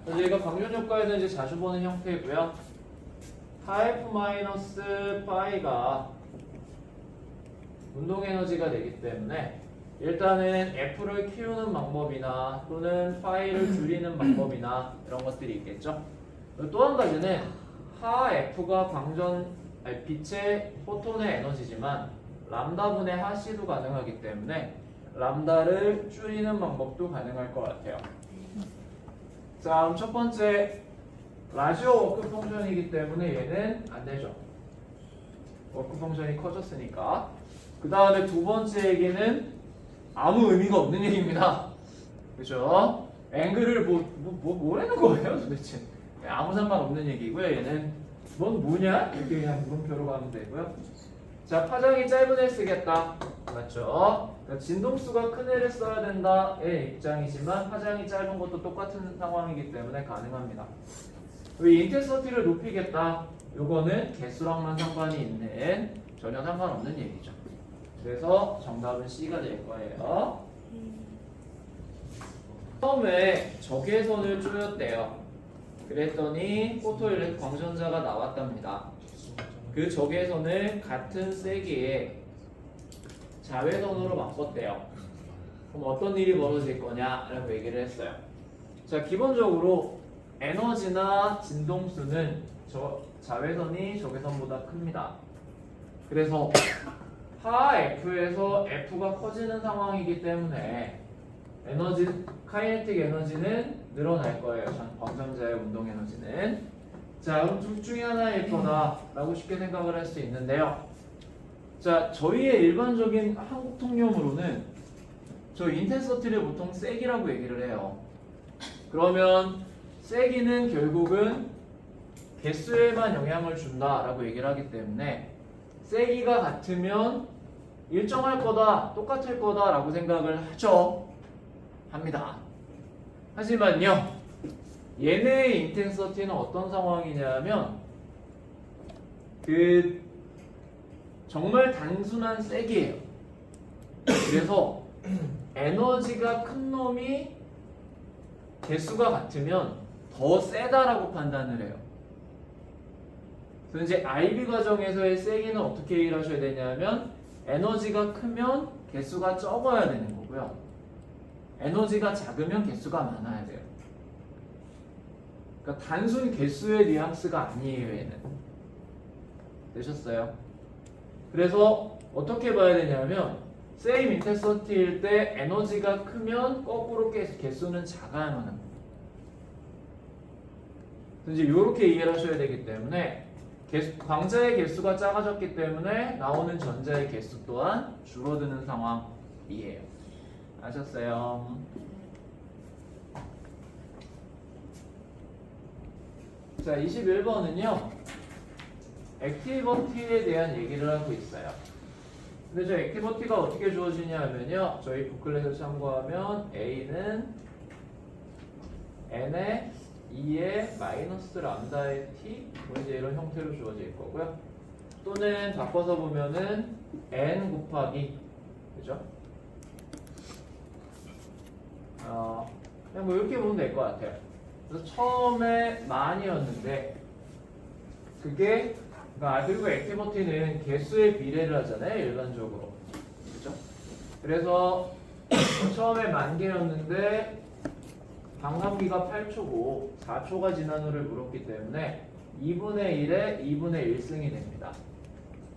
그래서 저희가 광전 효과에 대해 자주 보는 형태고요. F-파이가 운동 에너지가 되기 때문에 일단은 F를 키우는 방법이나 또는 파이를 줄이는 방법이나 이런 것들이 있겠죠. 또 한 가지는 하 F가 빛의 포톤의 에너지지만 람다분의 하C도 가능하기 때문에 람다를 줄이는 방법도 가능할 것 같아요. 자, 그럼 첫 번째 라지오 워크 펑션이기 때문에 얘는 안 되죠. 워크 펑션이 커졌으니까. 그 다음에 두 번째 얘기는 아무 의미가 없는 얘기입니다. 그죠? 앵글을 뭐라는 거예요 도대체? 아무 상관없는 얘기고요. 얘는 넌 뭐냐? 이렇게 그냥 물음표로 가면 되고요. 자, 파장이 짧은 애 쓰겠다. 맞죠? 그러니까 진동수가 큰 애를 써야 된다의 입장이지만 파장이 짧은 것도 똑같은 상황이기 때문에 가능합니다. 인텐서티를 높이겠다. 요거는 개수랑만 상관이 있는 전혀 상관없는 얘기죠. 그래서 정답은 C가 될 거예요. 처음에 적외선을 쪼였대요. 그랬더니 포토일렉 광전자가 나왔답니다. 그 적외선을 같은 세기에 자외선으로 바꿨대요. 그럼 어떤 일이 벌어질 거냐라고 얘기를 했어요. 자, 기본적으로 에너지나 진동수는 자외선이 적외선보다 큽니다. 그래서 하 F에서 F가 커지는 상황이기 때문에 카이네틱 에너지는 늘어날 거예요. 광전자의 운동 에너지는. 자, 그럼 둘 중에 하나일 거다라고 쉽게 생각을 할 수 있는데요. 자, 저희의 일반적인 한국 통념으로는 저 인텐서티를 보통 세기라고 얘기를 해요. 그러면 세기는 결국은 개수에만 영향을 준다라고 얘기를 하기 때문에 세기가 같으면 일정할 거다, 똑같을 거다라고 생각을 하죠. 합니다. 하지만요, 얘네의 인텐서티는 어떤 상황이냐면 정말 단순한 세기예요. 그래서 에너지가 큰 놈이 개수가 같으면 더 세다라고 판단을 해요. 그래서 이제 IB 과정에서의 세기는 어떻게 일하셔야 되냐면 에너지가 크면 개수가 적어야 되는 거고요. 에너지가 작으면 개수가 많아야 돼요. 그러니까 단순 개수의 뉘앙스가 아니에요, 얘는. 되셨어요? 그래서 어떻게 봐야 되냐면 same intensity일 때 에너지가 크면 거꾸로 개수는 작아야만 합니다. 이제 이렇게 이해를 하셔야 되기 때문에 광자의 개수가 작아졌기 때문에 나오는 전자의 개수 또한 줄어드는 상황이에요. 아셨어요? 자, 21번은요. 액티비티에 대한 얘기를 하고 있어요. 근데 저 액티비티가 어떻게 주어지냐 하면요. 저희 북클렛을 참고하면 A는 N에 2에 마이너스 람다의 T 뭐 이제 이런 형태로 주어질 거고요. 또는 바꿔서 보면은 N 곱하기 그죠? 그냥 뭐 이렇게 보면 될 것 같아요. 그래서 처음에 만이었는데 그게 그리고 액티비티는 개수의 비례를 하잖아요, 일반적으로. 그죠? 그래서 처음에 10,000개였는데 반감기가 8초고 4초가 지난 후를 물었기 때문에 2분의 1에 2분의 1승이 됩니다.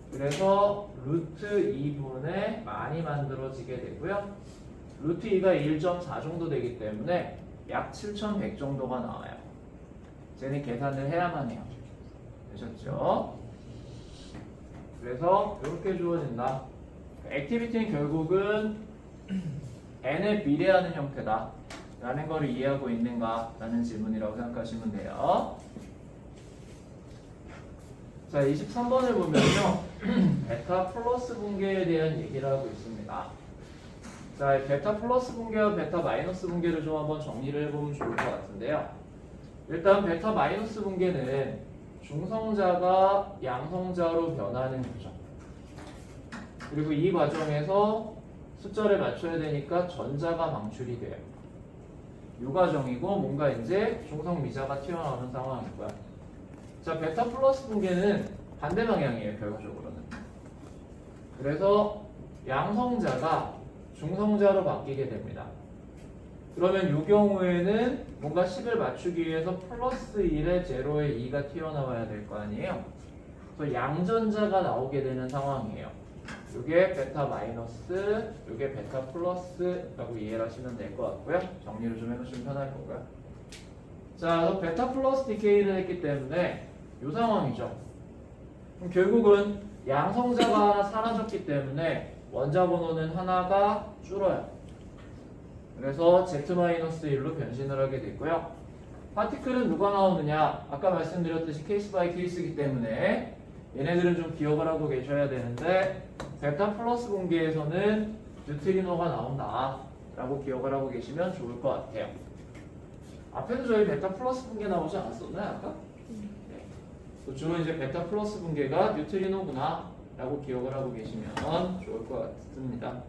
그래서 루트 2분의 많이 만들어지게 되고요. 루트 2가 1.4 정도 되기 때문에 약 7,100 정도가 나와요. 쟤는 계산을 해야만 해요. 되셨죠? 그래서 이렇게 주어진다. 액티비티는 결국은 n에 비례하는 형태다 라는 걸 이해하고 있는가 라는 질문이라고 생각하시면 돼요. 자, 23번을 보면요. 베타 플러스 붕괴에 대한 얘기를 하고 있습니다. 자, 베타 플러스 붕괴와 베타 마이너스 붕괴를 좀 한번 정리를 해보면 좋을 것 같은데요. 일단 베타 마이너스 붕괴는 중성자가 양성자로 변하는 거죠. 그리고 이 과정에서 숫자를 맞춰야 되니까 전자가 방출이 돼요. 이 과정이고 뭔가 이제 중성 미자가 튀어나오는 상황이고요. 자, 베타 플러스 붕괴는 반대 방향이에요, 결과적으로는. 그래서 양성자가 중성자로 바뀌게 됩니다. 그러면 이 경우에는 뭔가 10을 맞추기 위해서 플러스 1에 제로에 2가 튀어나와야 될 거 아니에요? 그래서 양전자가 나오게 되는 상황이에요. 이게 베타 마이너스, 이게 베타 플러스라고 이해를 하시면 될 것 같고요. 정리를 좀 해보시면 편할 거고요. 자, 그래서 베타 플러스 디케이를 했기 때문에 이 상황이죠. 그럼 결국은 양성자가 하나 사라졌기 때문에 원자 번호는 하나가 줄어요. 그래서 Z-1로 변신을 하게 되고요. 파티클은 누가 나오느냐? 아까 말씀드렸듯이 케이스 바이 케이스이기 때문에 얘네들은 좀 기억을 하고 계셔야 되는데 베타 플러스 붕괴에서는 뉴트리노가 나온다 라고 기억을 하고 계시면 좋을 것 같아요. 앞에도 저희 베타 플러스 붕괴 나오지 않았었나요? 아까? 네. 주로 이제 베타 플러스 붕괴가 뉴트리노구나 라고 기억을 하고 계시면 좋을 것 같습니다.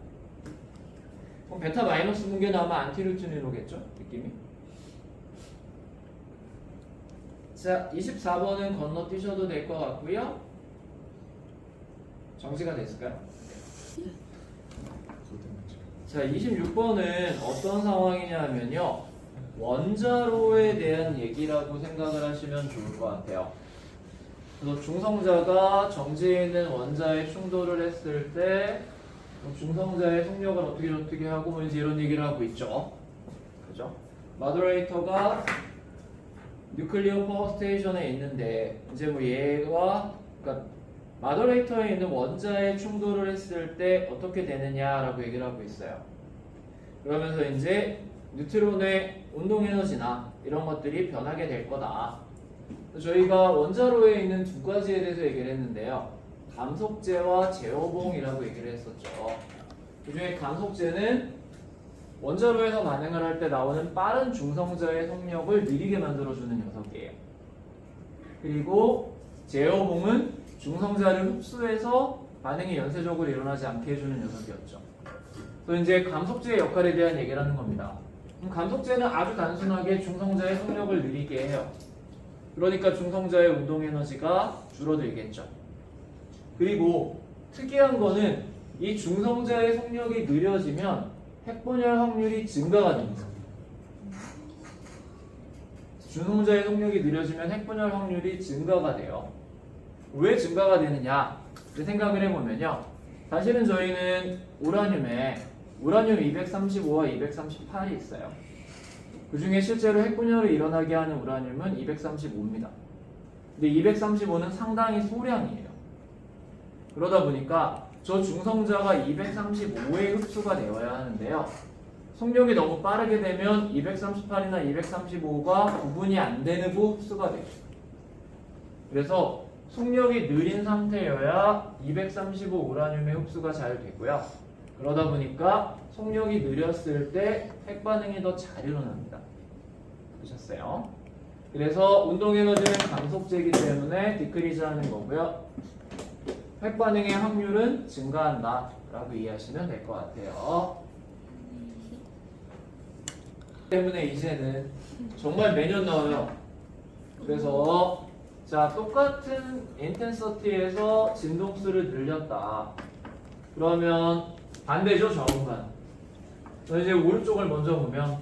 그럼 베타 마이너스 붕괴는 아마 안티뉴트리노겠죠? 느낌이? 자, 24번은 건너뛰셔도 될 것 같고요. 정지가 됐을까요? 자, 26번은 어떤 상황이냐면요. 원자로에 대한 얘기라고 생각을 하시면 좋을 것 같아요. 그래서 중성자가 정지에 있는 원자에 충돌을 했을 때 중성자의 속력을 어떻게 하고 뭐 이제 이런 얘기를 하고 있죠. 그죠? 마더레이터가 뉴클리어 파워 스테이션에 있는데 이제 뭐 얘가 그러니까 마더레이터에 있는 원자에 충돌을 했을 때 어떻게 되느냐라고 얘기를 하고 있어요. 그러면서 이제 뉴트론의 운동 에너지나 이런 것들이 변하게 될 거다. 저희가 원자로에 있는 두 가지에 대해서 얘기를 했는데요. 감속제와 제어봉이라고 얘기를 했었죠. 그중에 감속제는 원자로에서 반응을 할 때 나오는 빠른 중성자의 속력을 느리게 만들어주는 녀석이에요. 그리고 제어봉은 중성자를 흡수해서 반응이 연쇄적으로 일어나지 않게 해주는 녀석이었죠. 그래서 이제 감속제의 역할에 대한 얘기를 하는 겁니다. 감속제는 아주 단순하게 중성자의 속력을 느리게 해요. 그러니까 중성자의 운동 에너지가 줄어들겠죠. 그리고 특이한 거는 이 중성자의 속력이 느려지면 핵분열 확률이 증가가 됩니다. 중성자의 속력이 느려지면 핵분열 확률이 증가가 돼요. 왜 증가가 되느냐 생각을 해보면요. 사실은 저희는 우라늄 235와 238이 있어요. 그 중에 실제로 핵분열을 일어나게 하는 우라늄은 235입니다. 근데 235는 상당히 소량이에요. 그러다 보니까 저 중성자가 235에 흡수가 되어야 하는데요. 속력이 너무 빠르게 되면 238이나 235가 구분이 안 되는 후 흡수가 돼요. 그래서 속력이 느린 상태여야 235 우라늄의 흡수가 잘 되고요. 그러다 보니까 속력이 느렸을 때 핵반응이 더 잘 일어납니다. 보셨어요? 그래서 운동에너지는 감속제이기 때문에 디크리즈 하는 거고요. 핵반응의 확률은 증가한다 라고 이해하시면 될 것 같아요. 때문에 이제는 정말 매년 나와요. 그래서 자, 똑같은 인텐서티에서 진동수를 늘렸다. 그러면 반대죠, 좌우간. 이제 오른쪽을 먼저 보면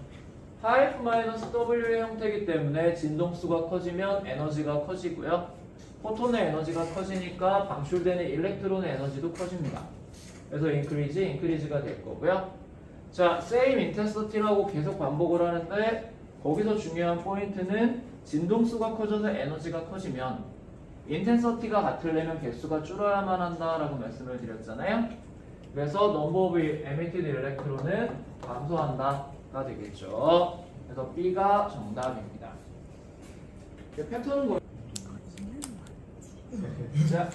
-W의 형태이기 때문에 진동수가 커지면 에너지가 커지고요. 포톤의 에너지가 커지니까 방출되는 일렉트론의 에너지도 커집니다. 그래서 인크리즈가 될 거고요. 자, same intensity라고 계속 반복을 하는데 거기서 중요한 포인트는 진동수가 커져서 에너지가 커지면 인텐서티가 같으려면 개수가 줄어야만 한다라고 말씀을 드렸잖아요. 그래서 number of emitted electron은 감소한다가 되겠죠. 그래서 B가 정답입니다. 패턴은 뭐예요? 자,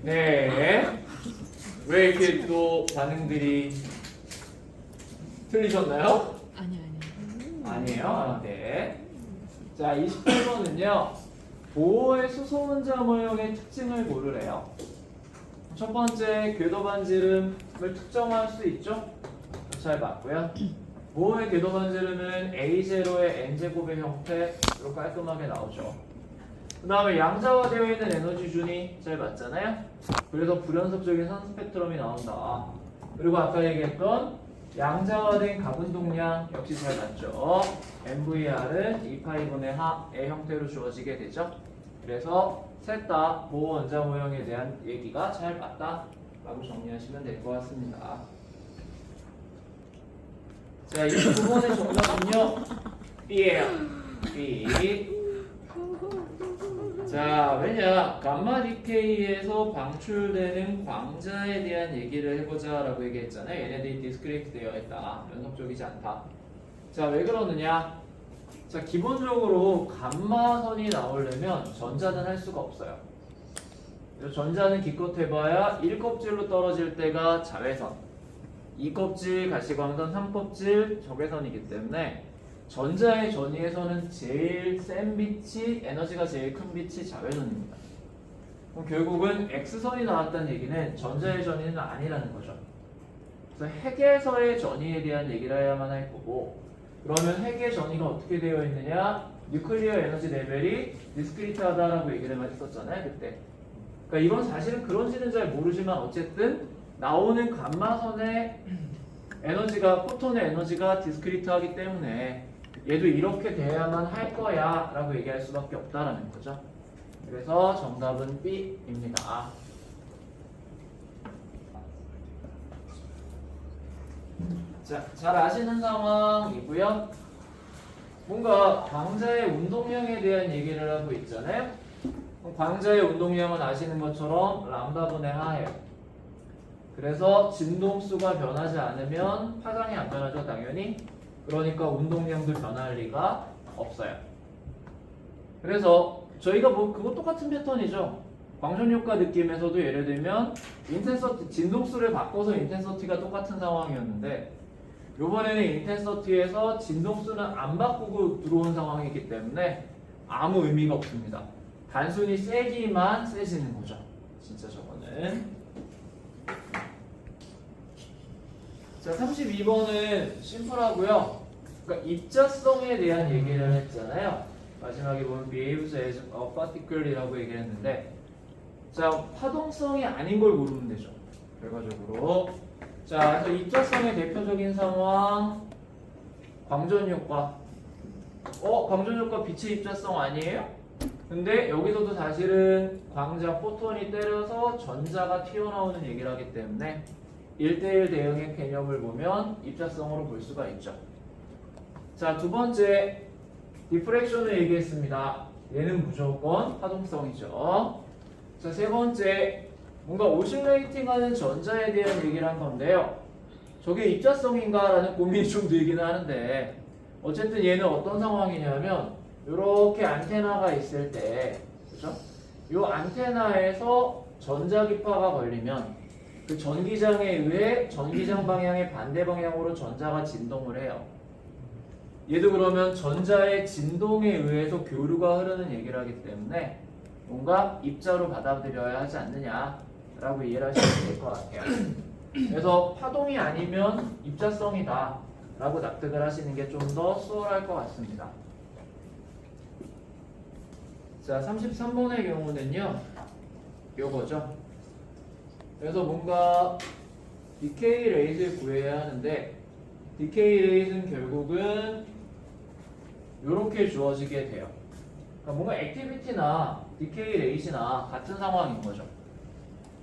네. 왜 이렇게 또 반응들이 틀리셨나요? 아니. 아니에요. 아, 네. 자, 28번은요. 보호의 수소 문자 모형의 특징을 고르래요. 첫 번째, 궤도 반지름을 특정할 수 있죠? 잘 맞고요. 보호의 궤도 반지름은 A0의 N제곱의 형태로 깔끔하게 나오죠. 그 다음에 양자화되어 있는 에너지준이 잘 맞잖아요. 그래서 불연속적인 선 스펙트럼이 나온다. 그리고 아까 얘기했던 양자화된 가분동량 역시 잘 맞죠. MVR은 2파이분의 하의 형태로 주어지게 되죠. 그래서 셋 다 보호 원자 모형에 대한 얘기가 잘 맞다라고 정리하시면 될 것 같습니다. 자, 이 9번의 정답은요. B예요. B. 자, 왜냐? 감마 디케이에서 방출되는 광자에 대한 얘기를 해보자 라고 얘기했잖아요. 얘네들이 디스크리트 되어 있다. 연속적이지 않다. 자, 왜 그러느냐? 자, 기본적으로 감마선이 나오려면 전자는 할 수가 없어요. 전자는 기껏 해봐야 1껍질로 떨어질 때가 자외선, 2껍질 가시광선, 3껍질 적외선이기 때문에 전자의 전위에서는 제일 센 빛이, 에너지가 제일 큰 빛이 자외선입니다. 그럼 결국은 X선이 나왔다는 얘기는 전자의 전위는 아니라는 거죠. 그래서 핵에서의 전위에 대한 얘기를 해야만 할 거고, 그러면 핵의 전위가 어떻게 되어 있느냐? 뉴클리어 에너지 레벨이 디스크리트하다라고 얘기를 했었잖아요, 그때. 그러니까 이건 사실은 그런지는 잘 모르지만 어쨌든 나오는 감마선의 에너지가, 포톤의 에너지가 디스크리트하기 때문에 얘도 이렇게 돼야만 할 거야 라고 얘기할 수밖에 없다라는 거죠. 그래서 정답은 B입니다. 자, 잘 아시는 상황이고요. 뭔가 광자의 운동량에 대한 얘기를 하고 있잖아요. 광자의 운동량은 아시는 것처럼 람다분의 하예요. 그래서 진동수가 변하지 않으면 파장이 안 변하죠, 당연히. 그러니까 운동량도 변할 리가 없어요. 그래서 저희가 뭐 그거 똑같은 패턴이죠. 광전효과 느낌에서도 예를 들면 인텐서티 진동수를 바꿔서 인텐서티가 똑같은 상황이었는데 요번에는 인텐서티에서 진동수는 안 바꾸고 들어온 상황이기 때문에 아무 의미가 없습니다. 단순히 세기만 세지는 거죠. 진짜 저거는. 자, 32번은 심플하고요. 그러니까 입자성에 대한 얘기를 했잖아요. 마지막에 보면 behaves as a particle이라고 얘기를 했는데 자, 파동성이 아닌 걸 모르면 되죠. 결과적으로. 자, 그래서 입자성의 대표적인 상황 광전효과. 광전효과 빛의 입자성 아니에요? 근데 여기서도 사실은 광자 포톤이 때려서 전자가 튀어나오는 얘기를 하기 때문에 1대1 대응의 개념을 보면 입자성으로 볼 수가 있죠. 자, 두 번째 디프렉션을 얘기했습니다. 얘는 무조건 파동성이죠. 자, 세 번째 뭔가 오실레이팅하는 전자에 대한 얘기를 한 건데요. 저게 입자성인가 라는 고민이 좀 들기는 하는데 어쨌든 얘는 어떤 상황이냐면 이렇게 안테나가 있을 때 그죠? 이 안테나에서 전자기파가 걸리면 그 전기장에 의해 전기장 방향의 반대 방향으로 전자가 진동을 해요. 얘도 그러면 전자의 진동에 의해서 교류가 흐르는 얘기를 하기 때문에 뭔가 입자로 받아들여야 하지 않느냐라고 이해를 하시면 될 것 같아요. 그래서 파동이 아니면 입자성이다 라고 납득을 하시는 게 좀 더 수월할 것 같습니다. 자, 33번의 경우는요 요거죠. 그래서 뭔가 디케이 레이트를 구해야 하는데 디케이 레이트는 결국은 이렇게 주어지게 돼요. 그러니까 뭔가 액티비티나 디케이 레이트나 같은 상황인 거죠.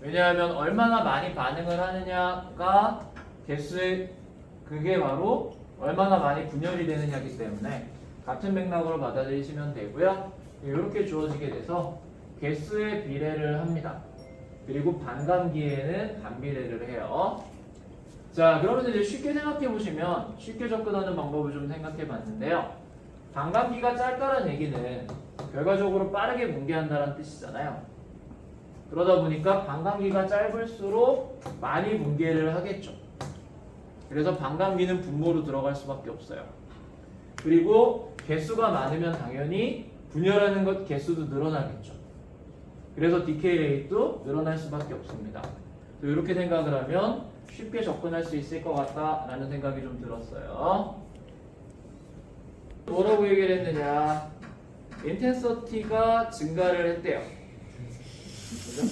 왜냐하면 얼마나 많이 반응을 하느냐가 개수의 그게 바로 얼마나 많이 분열이 되느냐기 때문에 같은 맥락으로 받아들이시면 되고요. 이렇게 주어지게 돼서 개수의 비례를 합니다. 그리고 반감기에는 반비례를 해요. 자, 그러면 이제 쉽게 생각해 보시면 쉽게 접근하는 방법을 좀 생각해 봤는데요. 반감기가 짧다는 얘기는 결과적으로 빠르게 뭉개한다는 뜻이잖아요. 그러다 보니까 반감기가 짧을수록 많이 뭉개를 하겠죠. 그래서 반감기는 분모로 들어갈 수밖에 없어요. 그리고 개수가 많으면 당연히 분열하는 것 개수도 늘어나겠죠. 그래서 디케이 레이트도 늘어날 수밖에 없습니다. 이렇게 생각을 하면 쉽게 접근할 수 있을 것 같다라는 생각이 좀 들었어요. 뭐라고 얘기를 했느냐? 인텐서티가 증가를 했대요. 그죠?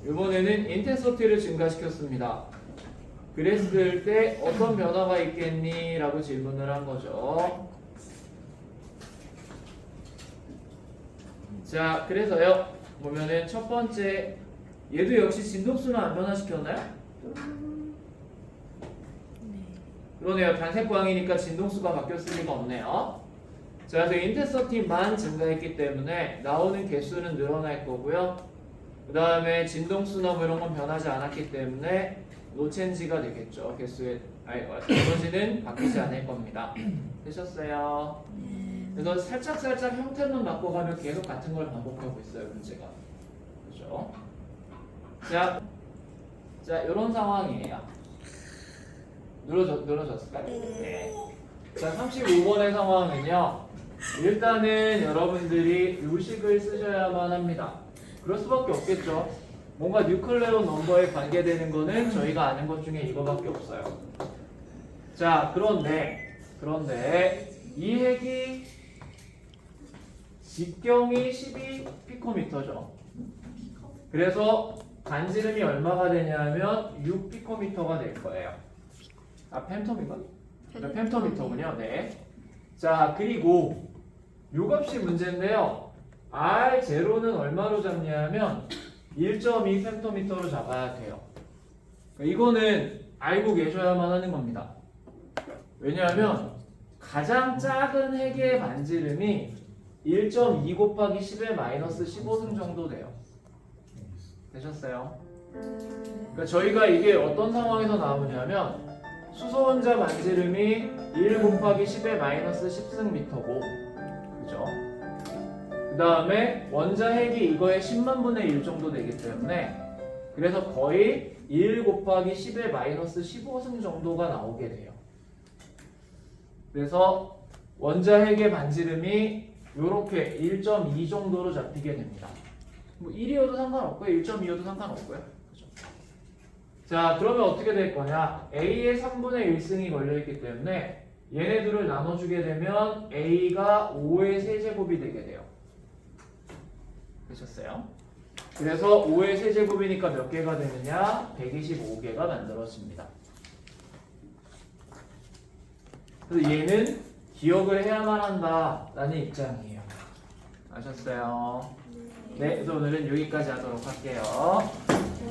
이번에는 인텐서티를 증가시켰습니다. 그랬을 때 어떤 변화가 있겠니? 라고 질문을 한 거죠. 자, 그래서요. 보면은 첫 번째 얘도 역시 진동수는 안 변화시켰나요? 네. 그러네요. 단색 광이니까 진동수가 바뀌었을 리가 없네요. 자, 그래서 인텐서티만 증가했기 때문에 나오는 개수는 늘어날 거고요. 그 다음에 진동수나 뭐 이런 건 변하지 않았기 때문에 노체인지가 되겠죠. 개수의 에너지는 바뀌지 않을 겁니다. 되셨어요? 그래서 살짝 형태만 바꿔가면 계속 같은 걸 반복하고 있어요, 문제가. 그죠? 자, 이런 상황이에요. 늘어졌을까요? 네. 자, 35번의 상황은요. 일단은 여러분들이 요식을 쓰셔야만 합니다. 그럴 수밖에 없겠죠. 뭔가 뉴클레온 넘버에 관계되는 거는 저희가 아는 것 중에 이거밖에 없어요. 자, 그런데 이 핵이 직경이 12피코미터죠. 그래서 반지름이 얼마가 되냐면 6피코미터가 될 거예요. 아, 펜토미가? 펜토미터군요. 네. 자, 그리고 요 값이 문제인데요. R0는 얼마로 잡냐면 1.2 펜토미터로 잡아야 돼요. 이거는 알고 계셔야만 하는 겁니다. 왜냐하면 가장 작은 핵의 반지름이 1.2 곱하기 10의 마이너스 15승 정도 돼요. 되셨어요? 그러니까 저희가 이게 어떤 상황에서 나오냐면 수소원자 반지름이 1 곱하기 10의 마이너스 10승 미터고, 그죠? 그 다음에 원자핵이 이거의 10만 분의 1 정도 되기 때문에 그래서 거의 1 곱하기 10의 마이너스 15승 정도가 나오게 돼요. 그래서 원자핵의 반지름이 이렇게 1.2 정도로 잡히게 됩니다. 뭐 1이어도 상관없고요. 1.2여도 상관없고요. 그렇죠? 자, 그러면 어떻게 될 거냐? A의 3분의 1승이 걸려있기 때문에 얘네들을 나눠주게 되면 A가 5의 세제곱이 되게 돼요. 되셨어요? 그래서 5의 세제곱이니까 몇 개가 되느냐? 125개가 만들어집니다. 그래서 얘는 기억을 해야만 한다라는 입장이에요. 아셨어요? 네, 그래서 오늘은 여기까지 하도록 할게요.